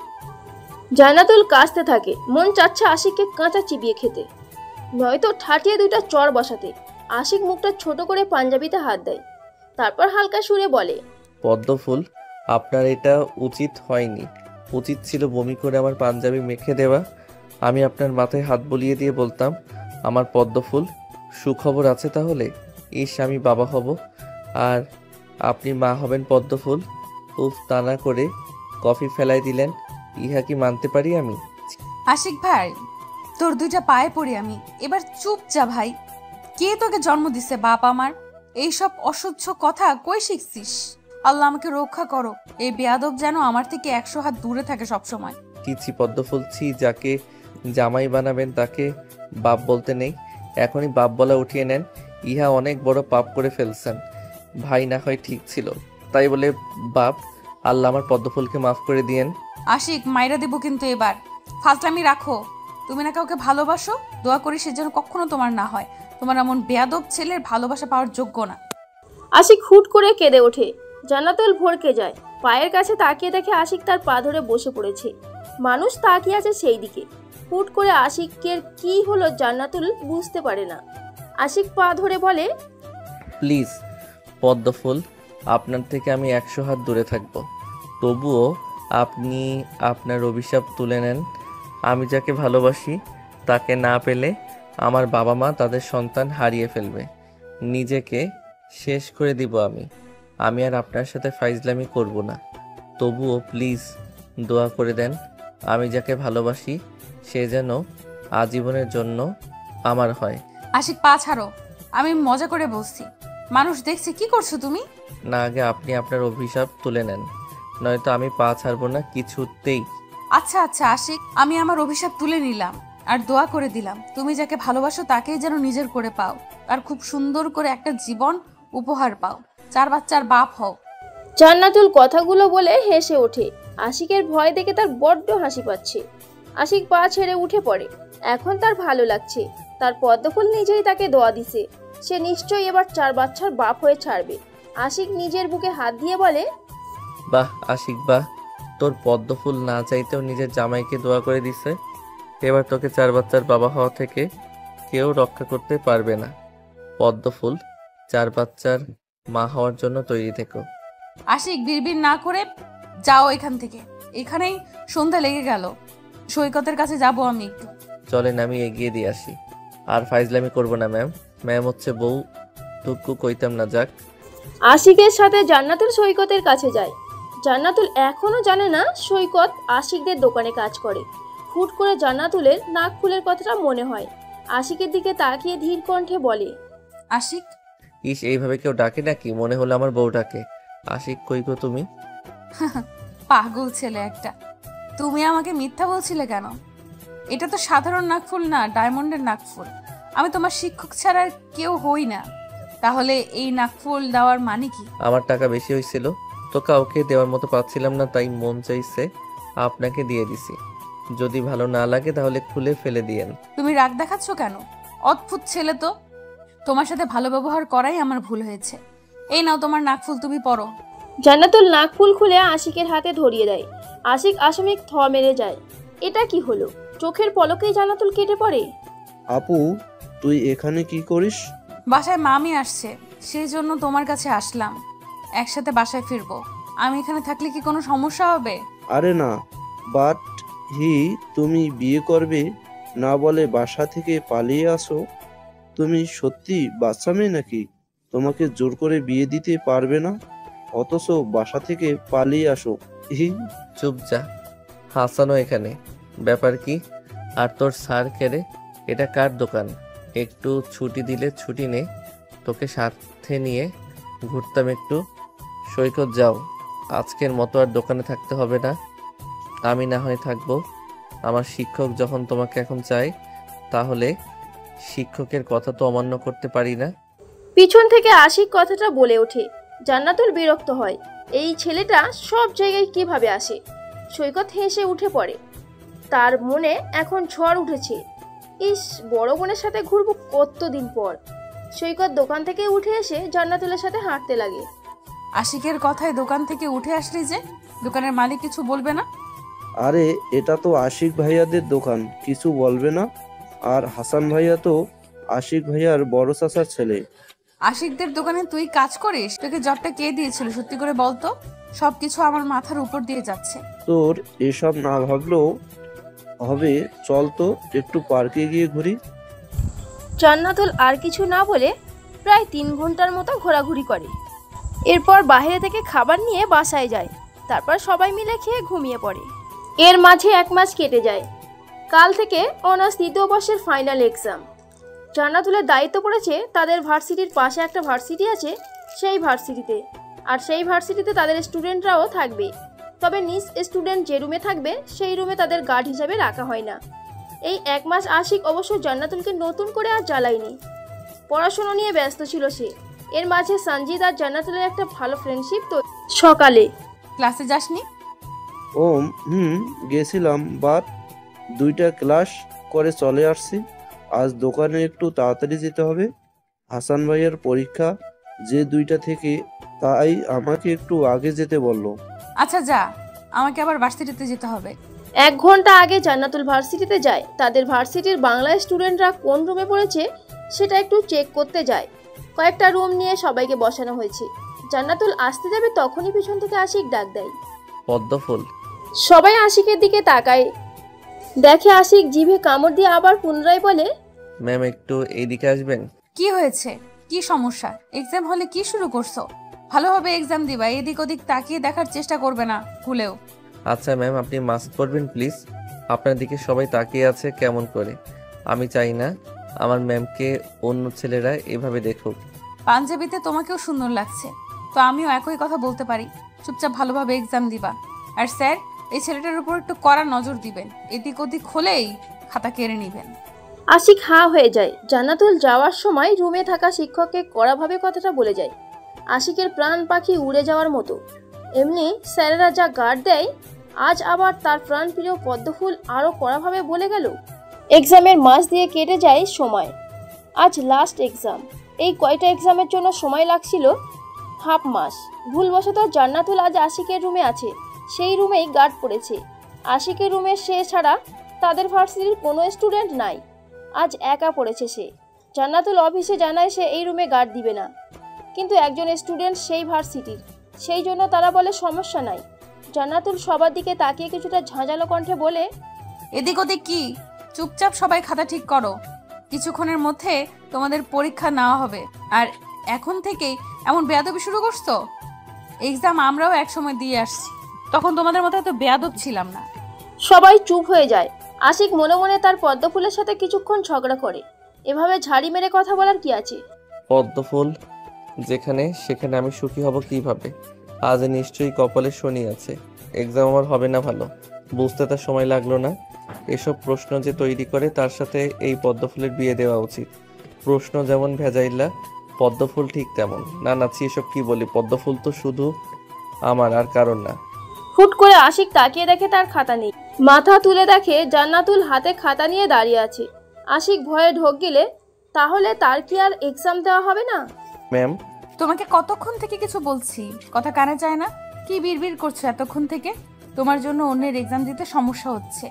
জান্নাতুল কাশতে থাকে, মন চাচ্ছে আশিককে কাঁচা চিবিয়ে খেতে, নয়তো ঠাটিয়ে দুইটা চর বসাতে। আশিক মুখটা ছোট করে পাঞ্জাবিতে হাত দেয়, তারপর হালকা সুরে বলে, পদ্মফুল, আপনার এটা উচিত হয়নি। উচিত ছিল বমি করে আমার পাঞ্জাবি মেখে দেওয়া। আমি আপনার মাথায় হাত বুলিয়ে দিয়ে বলতাম, আমার পদ্মফুল, সুখবর আছে তাহলে? ইস, আমি বাবা হব আর আপনি মা হবেন পদ্মফুল। উফ, তা না করে কফি ফেলাই দিলেন, ইহা কি মানতে পারি আমি? আশিক ভাই, তোর দুইটা পায়ে পড়ি আমি, এবার চুপ যা ভাই। কে তোকে জন্ম দিছে বাপ আমার? এইসব অসহ্য কথা কই শিখছিস? আল্লাহ আমাকে রক্ষা করো, এই বেয়াদব যেন আমার থেকে 100 হাত দূরে থাকে সবসময়। ছি পদ্মফুল, ছি। যাকে জামাই বানাবেন তাকে বাপ বলতে নেই, এখনই বাপ বলা উঠিয়ে নেন। ইহা অনেক বড় পাপ করে ফেলছেন। ভাই না হয় ঠিক ছিল, তাই বলে বাপ? আল্লাহ আমার পদ্মফুলকে মাফ করে দিয়েন। আশিক, মাইরা দেব কিন্তু এবার। ফাজলামি রাখো। তুমি না কাউকে ভালোবাসো, দোয়া করি সে যেন কখনো তোমার না হয়। তোমার এমন বেয়াদব ছেলের ভালোবাসা পাওয়ার যোগ্য না। আশিক হুট করে কেঁদে ওঠে। জান্নাতুল ভরকে যায়, পায়ের কাছে তাকিয়ে দেখে আশিক তার পা ধরে বসে পড়েছে। মানুষ তাকিয়ে আছে সেই দিকে। হুট করে আশিকের কি হলো জান্নাতুল বুঝতে পারে না। আশিক পা ধরে বলে, প্লিজ পদ্মফুল, আপনার থেকে আমি 100 হাত দূরে থাকব, তবুও আপনি আপনার অভিশাপ তুলে নেন। আমি যাকে ভালোবাসি তাকে না পেলে আমার বাবা মা তাদের সন্তান হারিয়ে ফেলবে। নিজেকে শেষ করে দিব আমি আর আপনার সাথে ফাইজলামি করব না। তবুও প্লিজ দোয়া করে দেন, আমি যাকে ভালোবাসি সে যেন আজীবনের জন্য আমার হয়। আশিক, পা ছাড়ো, আমি মজা করে বলছি। মানুষ দেখছে কি করছো তুমি। না, আগে আপনি আপনার অভিশাপ তুলে নেন, নয়তো আমি পা ছাড়বো না কিছুতেই। আচ্ছা আচ্ছা আশিক, আমি আমার অভিশাপ তুলে নিলাম আর দোয়া করে দিলাম, তুমি যাকে ভালোবাসো তাকেই যেন নিজের করে পাও আর খুব সুন্দর করে একটা জীবন উপহার পাও, 4 বাচ্চার বাপ হও। জান্নাতুল কথাগুলো বলে হেসে ওঠে। আশিকের ভয় দেখে তার বড্ড হাসি পাচ্ছে। আশিক পা ছেড়ে উঠে পড়ে। এখন তার ভালো লাগছে, তার পদ্মফুল নিজেই তাকে দোয়া দিছে। সে নিশ্চয়ই এবার 4 বাচ্চার বাপ হয়ে ছাড়বে। আশিক নিজের বুকে হাত দিয়ে বলে, বাহ আশিক বাহ, তোর পদ্মফুল না চাইতেও নিজের জামাইকে দোয়া করে দিছে। এবার তোকে 4 বাচ্চার বাবা হওয়া থেকে কেউ রক্ষা করতে পারবে না। পদ্মফুল, 4 বাচ্চার মা হওয়ার জন্য তৈরি থেকো। আশিক, বিড়বিড় না করে যাও এখান থেকে। এখানেই সন্ধ্যা লেগে গেল, সৈকতের কাছে যাব আমি একটু। চলেন আমি এগিয়ে দিয়ে আসি। আর ফাইজলামি করবো না ম্যাম হচ্ছে বউ টুকু কইতাম না। যাক। আশিকের সাথে জান্নাতুল সৈকতের কাছে যায়। জান্নাতুল এখনো জানে না সৈকত আশিকদের দোকানে কাজ করে। হুট করে জান্নাতুলের নাক ফুলের কথাটা মনে হয়। আশিকের দিকে তাকিয়ে ধীর কণ্ঠে বলে, আশিক। ইস, এইভাবে কেউ ডাকে নাকি? মনে হলো আমার বউ ডাকে। আশিক, কই গো তুমি? পাগল ছেলে একটা। তুমি আমাকে মিথ্যা বলছিলে কেন? এটা তো সাধারণ নাকফুল না, ডায়মন্ডের নাকফুল। আমি তোমার শিক্ষক ছাড়া আর কেউ হই না। তাহলে এই নাকফুল দেওয়ার মানে কি? আমার টাকা বেশি হয়েছিল, তো কাউকে দেওয়ার মতো পাচ্ছিলাম না, তাই মন চাইছে আপনাকে দিয়ে দিছি। যদি ভালো না লাগে তাহলে খুলে ফেলে দিয়েন। তুমি রাগ দেখাচ্ছ কেন? অদ্ভুত ছেলে তো। তোমার সাথে ভালো ব্যবহার করাই আমার ভুল হয়েছে। এই নাও তোমার নাকফুল, তুমি পরো। জান্নাতুল নাকফুল খুলে আশিকের হাতে ধরিয়ে দেয়। আশিক আসামিক থ মেরে যায়। এটা কি হলো? চোখের পলকেই জান্নাতুল কেটে পড়ে। আপু, তুই এখানে কি করিস? বাসায় মামি আসছে, সেই জন্য তোমার কাছে আসলাম। একসাথে বাসায় ফিরবো। আমি এখানে থাকলে কি কোনো সমস্যা হবে? আরে না, বাট তুমি বিয়ে করবে না বলে বাসা থেকে পালিয়ে আসো? তুমি সত্যি বাচ্চা মেয়ে নাকি? তোমাকে জোর করে বিয়ে দিতে পারবে না, অথচ বাসা থেকে পালিয়ে আসো? চুপ যা। হাসানও এখানে, ব্যাপার কি? আর তোর স্যার কেড়ে? এটা কার দোকান? একটু ছুটি দিলে ছুটি নে, তোকে সাথে নিয়ে ঘুরতাম একটু। সৈকত যাও, আজকের মতো আর দোকানে থাকতে হবে না। আমি না হয় থাকবো। আমার শিক্ষক যখন তোমাকে এখন চাই, তাহলে শিক্ষকের কথা তো অমান্য করতে পারি না। পিছন থেকে আশিক কথাটা বলে ওঠে। জান্নাতুল বিরক্ত হয়। এই ছেলেটা সব জায়গায় কিভাবে আসে? সৈকত হেসে উঠে পড়ে। তার মনে এখন ঝড় উঠেছে। ইস, বড় বোনের সাথে ঘুরবো কতদিন পর। সৈকত দোকান থেকে উঠে এসে জান্নাতুলের সাথে হাঁটতে লাগে। আশিকের কথায় দোকান থেকে উঠে আসলি যে? দোকানের মালিক কিছু বলবে না? আরে এটা তো আশিক ভাইয়াদের দোকান, কিছু বলবে না। আর হাসান ভাইয়া তো আশিক ভাইয়ার বড় চাচার ছেলে। আশিকদের দোকানে তুই কাজ করিস? তোকে জবটা কে দিয়েছিল সত্যি করে বলতো? সবকিছু আমার মাথার উপর দিয়ে যাচ্ছে। তোর এসব না ভাবলেও হবে, চল তো একটু পার্কে গিয়ে ঘুরি। জান্নাতুল আর কিছু না বলে প্রায় 3 ঘন্টার মতো ঘোরাঘুরি করে। এরপর বাইরে থেকে খাবার নিয়ে বাসায় যায়। তারপর সবাই মিলে খেয়ে ঘুমিয়ে পড়ে। এর মাঝে 1 মাস কেটে যায়। কাল থেকে অনার্স 3য় বর্ষের ফাইনাল এক্সাম। জান্নাতুলের দায়িত্ব পড়েছে তাদের ভার্সিটির পাশে একটা ভার্সিটি আছে, সেই ভার্সিটিতে। আর সেই ভার্সিটিতে তাদের স্টুডেন্টরাও থাকবে, তবে নিজ স্টুডেন্ট যে রুমে থাকবে সেই রুমে তাদের গার্ড হিসাবে রাখা হয় না। এই 1 মাস আশিক অবশ্য জান্নাতুলকে নতুন করে আর জ্বালায়নি। পড়াশোনা নিয়ে ব্যস্ত ছিল সে। এর মাঝে সঞ্জিত আর জান্নাতুলের একটা ভালো ফ্রেন্ডশিপ তো। সকালে ক্লাসে যাসনি? গেছিলাম, বাট 2টা ক্লাস করে চলে আসছি। আজ দোকানে একটু তাড়াতাড়ি যেতে হবে। হাসান ভাইয়ের পরীক্ষা যে 2টা থেকে, তাই আমাকে একটু আগে যেতে বলল। আচ্ছা যা, আমাকে আবার ভার্সিটিতে যেতে হবে। 1 ঘন্টা আগে জান্নাতুল ভার্সিটিতে যায়। তাদের ভার্সিটির বাংলা স্টুডেন্টরা কোন রুমে পড়েছে সেটা একটু চেক করতে যায়। কয়েকটা রুম নিয়ে সবাইকে বসানো হয়েছে। জান্নাতুল আসতে যাবে তখনই পিছন থেকে আশিক ডাক দেয়, পদ্মফুল। সবাই আশিকের দিকে তাকায়। দেখে আশিক জিভে কামড় দিয়ে আবার পুনরায় বলে, ম্যাম একটু এইদিকে আসবেন? কি হয়েছে? কি সমস্যা? এক্সাম হলে কি শুরু করছো? ভালোভাবে এক্সাম দিবা, এদিক ওদিক তাকিয়ে দেখার চেষ্টা করবে না ভুলেও। আচ্ছা ম্যাম, আপনি মাস্ক পরবেন প্লিজ। আপনার দিকে সবাই তাকিয়ে আছে কেমন করে। আমি চাই না আমার ম্যামকে অন্য ছেলেরা এভাবে দেখুক। পাঞ্জাবিতে তোমাকেও সুন্দর লাগছে, তো আমিও একই কথা বলতে পারি। চুপচাপ ভালোভাবে এক্সাম দিবা। আর স্যার, এই ছেলেটার উপর একটু কড়া নজর দিবেন। এদিক ওদিক হলেই খাতা কেড়ে নিবেন। আশিক হাঁ হয়ে যায়। জান্নাতুল যাওয়ার সময় রুমে থাকা শিক্ষককে কড়াভাবে কথাটা বলে যায়। আশিকের প্রাণ পাখি উড়ে যাওয়ার মতো। এমনি স্যারেরা যা গার্ড দেয়, আজ আবার তার প্রাণপ্রিয় পদ্মফুল আরও কড়াভাবে বলে গেল। এক্সামের মাস দিয়ে কেটে যায় সময়। আজ লাস্ট এক্সাম। এই কয়টা এক্সামের জন্য সময় লাগছিল হাফ মাস। ভুলবশত জান্নাতুল আজ আশিকের রুমে আছে, সেই রুমেই গার্ড পড়েছে। আশিকের রুমে সে ছাড়া তাদের ভার্সিটির কোনো স্টুডেন্ট নাই। আজ একা পড়েছে সে। জান্নাতুল অফিসে জানায় সে এই রুমে গার্ড দিবে না, কিন্তু একজন স্টুডেন্ট সেই ভার্সিটির, সেই জন্য তারা বলে সমস্যা নাই। জান্নাতুল সবার দিকে তাকিয়ে কিছুটা ঝাঁঝালো কণ্ঠে বলে, এদিক ওদিক কি? চুপচাপ সবাই খাতা ঠিক করো। কিছুক্ষণের মধ্যে তোমাদের পরীক্ষা নেওয়া হবে, আর এখন থেকেই এমন বেয়াদবি শুরু করছো? এক্সাম আমরাও একসময় দিয়ে আসছি, তখন তোমাদের মতো এত বেয়াদব ছিলাম না। সবাই চুপ হয়ে যায়। আশিক মনে মনে তার পদ্মফুলের সাথে কিছুক্ষণ ঝগড়া করে। এভাবে ঝাড়ি মেরে কথা বলার কি আছে? পদ্মফুল যেখানে সেখানে আমি সুখী হব কিভাবে? আজ নিশ্চয়ই কপালে শনি আছে। এক্সাম আমার হবে না ভালো, বুঝতে তার সময় লাগলো না। এসব প্রশ্ন যে তৈরি করে তার সাথে এই পদ্মফুলের বিয়ে দেওয়া উচিত। প্রশ্ন যেমন ভেজাইলা, পদ্মফুল ঠিক তেমন। না না, এসব কি বলি, পদ্মফুল তো শুধু আমার আর কারণ না। হুট করে আশিক তাকিয়ে দেখে তার খাতা নেই। মাথা তুলে দেখে জান্নাতুল হাতে খাতা নিয়ে দাঁড়িয়ে আছে। আশিক ভয়ে ঢোক গেলে তাহলে তার কি আর এক্সাম দেওয়া হবে না? ম্যাম, তোমাকে কতক্ষণ থেকে কিছু বলছি, কথা কানে যায় না? কি বিড়বিড় করছো এতক্ষণ থেকে? তোমার জন্য অন্যের এক্সাম দিতে সমস্যা হচ্ছে।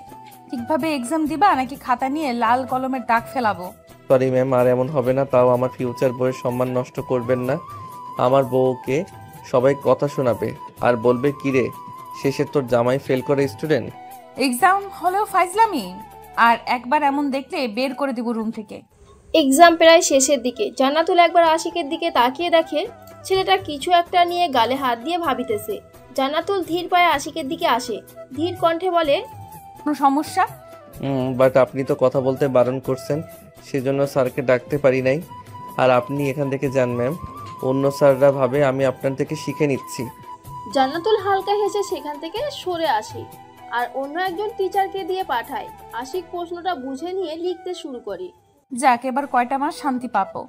ঠিকভাবে এক্সাম দিবা নাকি খাতা নিয়ে লাল কলমের দাগ ফেলাবো? সরি ম্যাম, আর এমন হবে না। তাও আমার ফিউচার বউয়ের সম্মান নষ্ট করবেন না। আমার বউকে সবাই কথা শোনাবে আর বলবে কিরে শেষে তোর জামাই ফেল করে স্টুডেন্ট। এক্সাম হলেও ফাইজলামি, আর একবার এমন দেখলে বের করে দিব রুম থেকে। এক্সাম প্রায় শেষের দিকে। জান্নাতুল একবার আশিকের দিকে তাকিয়ে দেখে ছেলেটা কিছু একটা নিয়ে গালে হাত দিয়ে ভাবিতেছে। জান্নাতুল ধীর পায়ে আশিকের দিকে আসে, ধীর কণ্ঠে বলে, কোনো সমস্যা? বাট আপনি তো কথা বলতে বারণ করছেন, সেজন্য স্যারকে ডাকতে পারি নাই। আর আপনি এখান থেকে যান ম্যাম, অন্য স্যাররা ভাবে আমি আপনার থেকে শিখে নিচ্ছি। জান্নাতুল হালকা হেসে সেখান থেকে সরে আসে আর অন্য একজন টিচারকে দিয়ে পাঠায়। আশিক প্রশ্নটা বুঝে নিয়ে লিখতে শুরু করে। যাক, এবার কয়টা মাস শান্তি পাবো।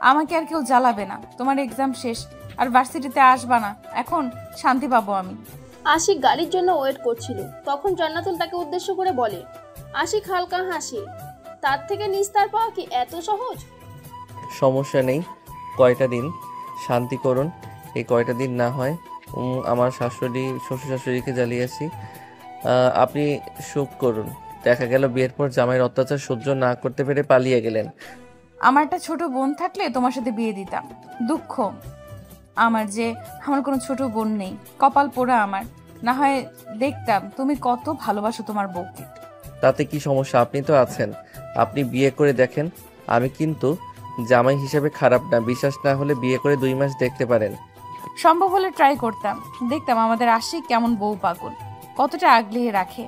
আমাকে আর কেউ জ্বালাবে না। তোমার এক্সাম শেষ, আর ভার্সিটিতে আসবা না, এখন শান্তি পাবো আমি। আশিক গাড়ির জন্য ওয়েট করছিল, তখন জান্নাতুল তাকে উদ্দেশ্য করে বলে। আশিক হালকা হাসে। তার থেকে নিস্তার পাওয়া কি এত সহজ? সমস্যা নেই, কয়টা দিন শান্তি করুন। এই কয়টা দিন না হয় আমার শ্বশুর শাশুড়িকে জ্বালিয়েছি। আপনি সুখ করুন। দেখা গেল বিয়ের পর জামাইয়ের অত্যাচার সহ্য না করতে পেরে পালিয়ে গেলেন। আমার একটা ছোট বোন থাকলে তোমার সাথে বিয়ে দিতাম। দুঃখ আমার যে আমার কোনো ছোট বোন নেই, কপাল পোড়া আমার। না হয় দেখতাম তুমি কত ভালোবাসো তোমার বউকে। তাতে কি সমস্যা? আপনি তো আছেন, আপনি বিয়ে করে দেখেন। আমি কিন্তু জামাই হিসেবে খারাপ না। বিশ্বাস না হলে বিয়ে করে 2 মাস দেখতে পারেন। সম্ভব হলে ট্রাই করতাম, দেখতাম আমাদের আশিক কেমন বউ পাগল, কতটা আগলিয়ে রাখে।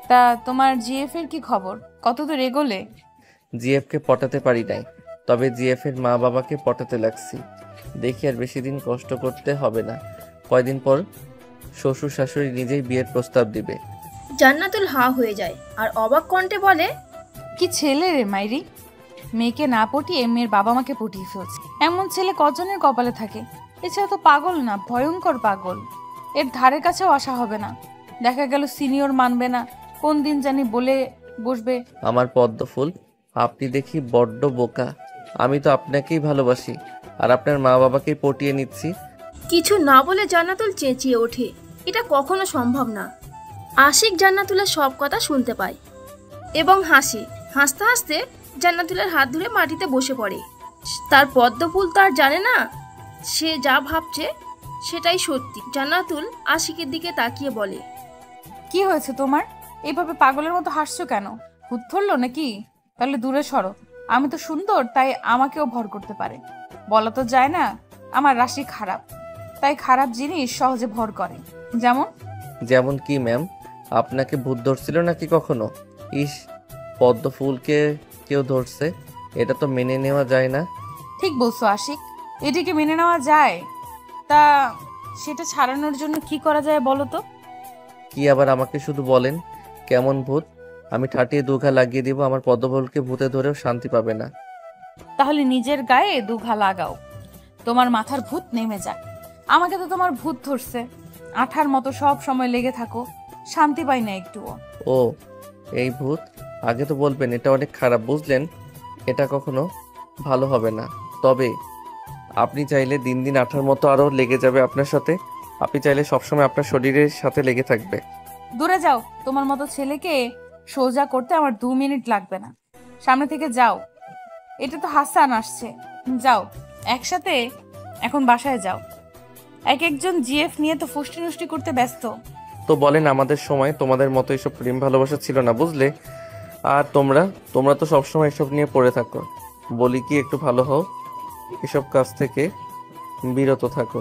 তা তোমার জিএফ এর কি খবর? কতদূর এগোলে? জিএফকে পটাতে পারি নাই, তবে জিএফ এর মা বাবাকে পটাতে লাগছি। দেখি আর বেশি দিন কষ্ট করতে হবে না। কয়দিন পর শ্বশুর শাশুড়ি নিজেই বিয়ের প্রস্তাব দিবে। জান্নাতুল হা হয়ে যায় আর অবাক কণ্ঠে বলে, কি ছেলে রে মাইরি! মেয়েকে না পটিয়ে মেয়ের বাবা মাকে পটিয়ে ফেলছে। এমন ছেলে কজনের কপালে থাকে? এছাড়া তো পাগল না, ভয়ঙ্কর পাগল। এর ধারে কাছেও আসা হবে না। দেখা গেল সিনিয়র মানবে না, কোন দিন জানি বলে বসবে। আমার পদ্মফুল, আপনি দেখি বড্ড বোকা। আমি তো আপনাকেই ভালোবাসি আর আপনার মা বাবাকেই পটিয়ে নিচ্ছি। কিছু না বলে জান্নাতুল চেঁচিয়ে ওঠে, এটা কখনো সম্ভব না। আশিক জান্নাতুলের সব কথা শুনতে পায় এবং হাসে। হাসতে হাসতে জান্নাতুলের হাত ধরে মাটিতে বসে পড়ে। তার পদ্মফুল তার জানে না সে যা ভাবছে সেটাই সত্যি। জান্নাতুল আশিকের দিকে তাকিয়ে বলে, কি হয়েছে তোমার? এইভাবে পাগলের মতো হাসছো কেন? ভূত ধরলো নাকি? তাহলে দূরে সরো। আমি তো সুন্দর, তাই আমাকেও ভর করতে পারে। বলা তো যায় না আমার রাশি খারাপ, তাই খারাপ জিনিস সহজে ভর করে। যেমন কি ম্যাম? আপনাকে ভূত ধরছিল নাকি কখনো? ইস, পদ্মফুলকে কেউ ধরছে, এটা তো মেনে নেওয়া যায় না। ঠিক বলছো আশিক, এটিকে মেনে নেওয়া যায়? তা সেটা ছাড়ানোর জন্য কি করা যায় বলো তো? কি আবার আমাকে শুধু বলেন কেমন ভূত, আমি ঠাটিয়ে দুঘা লাগিয়ে দিব। আমার পদ্মফুলকে ভূতে ধরেও শান্তি পাবে না। তাহলে নিজের গায়ে দুঘা লাগাও, তোমার মাথার ভূত নেমে যায়। আমাকে তো তোমার ভূত ধরছে, আঠার মতো সব সময় লেগে থাকো, শান্তি পাই না একটুও। ও, এই ভূত? আগে তো বলবেন, এটা অনেক খারাপ, বুঝলেন? এটা কখনো ভালো হবে না। তবে আপনি চাইলে দিন দিন আঠার মতো আরো লেগে যাবে আপনার সাথে। আপনি চাইলে সবসময় আপনার শরীরের সাথে লেগে থাকবে। দূরে যাও, তোমার মতো ছেলেকে সোজা করতে আমার 2 মিনিট লাগবে না। সামনে থেকে যাও। এটা তো হাসান আসছে, যাও একসাথে এখন বাসায় যাও। এক একজন জিএফ নিয়ে তো ফুষ্টি নুষ্টি করতে ব্যস্ত। তো বলেন, আমাদের সময় তোমাদের মতো এসব প্রেম ভালোবাসা ছিল না, বুঝলে? আর তোমরা তো সবসময় এসব নিয়ে পড়ে থাকো। বলি কি, একটু ভালো হও, এসব কাজ থেকে বিরত থাকো।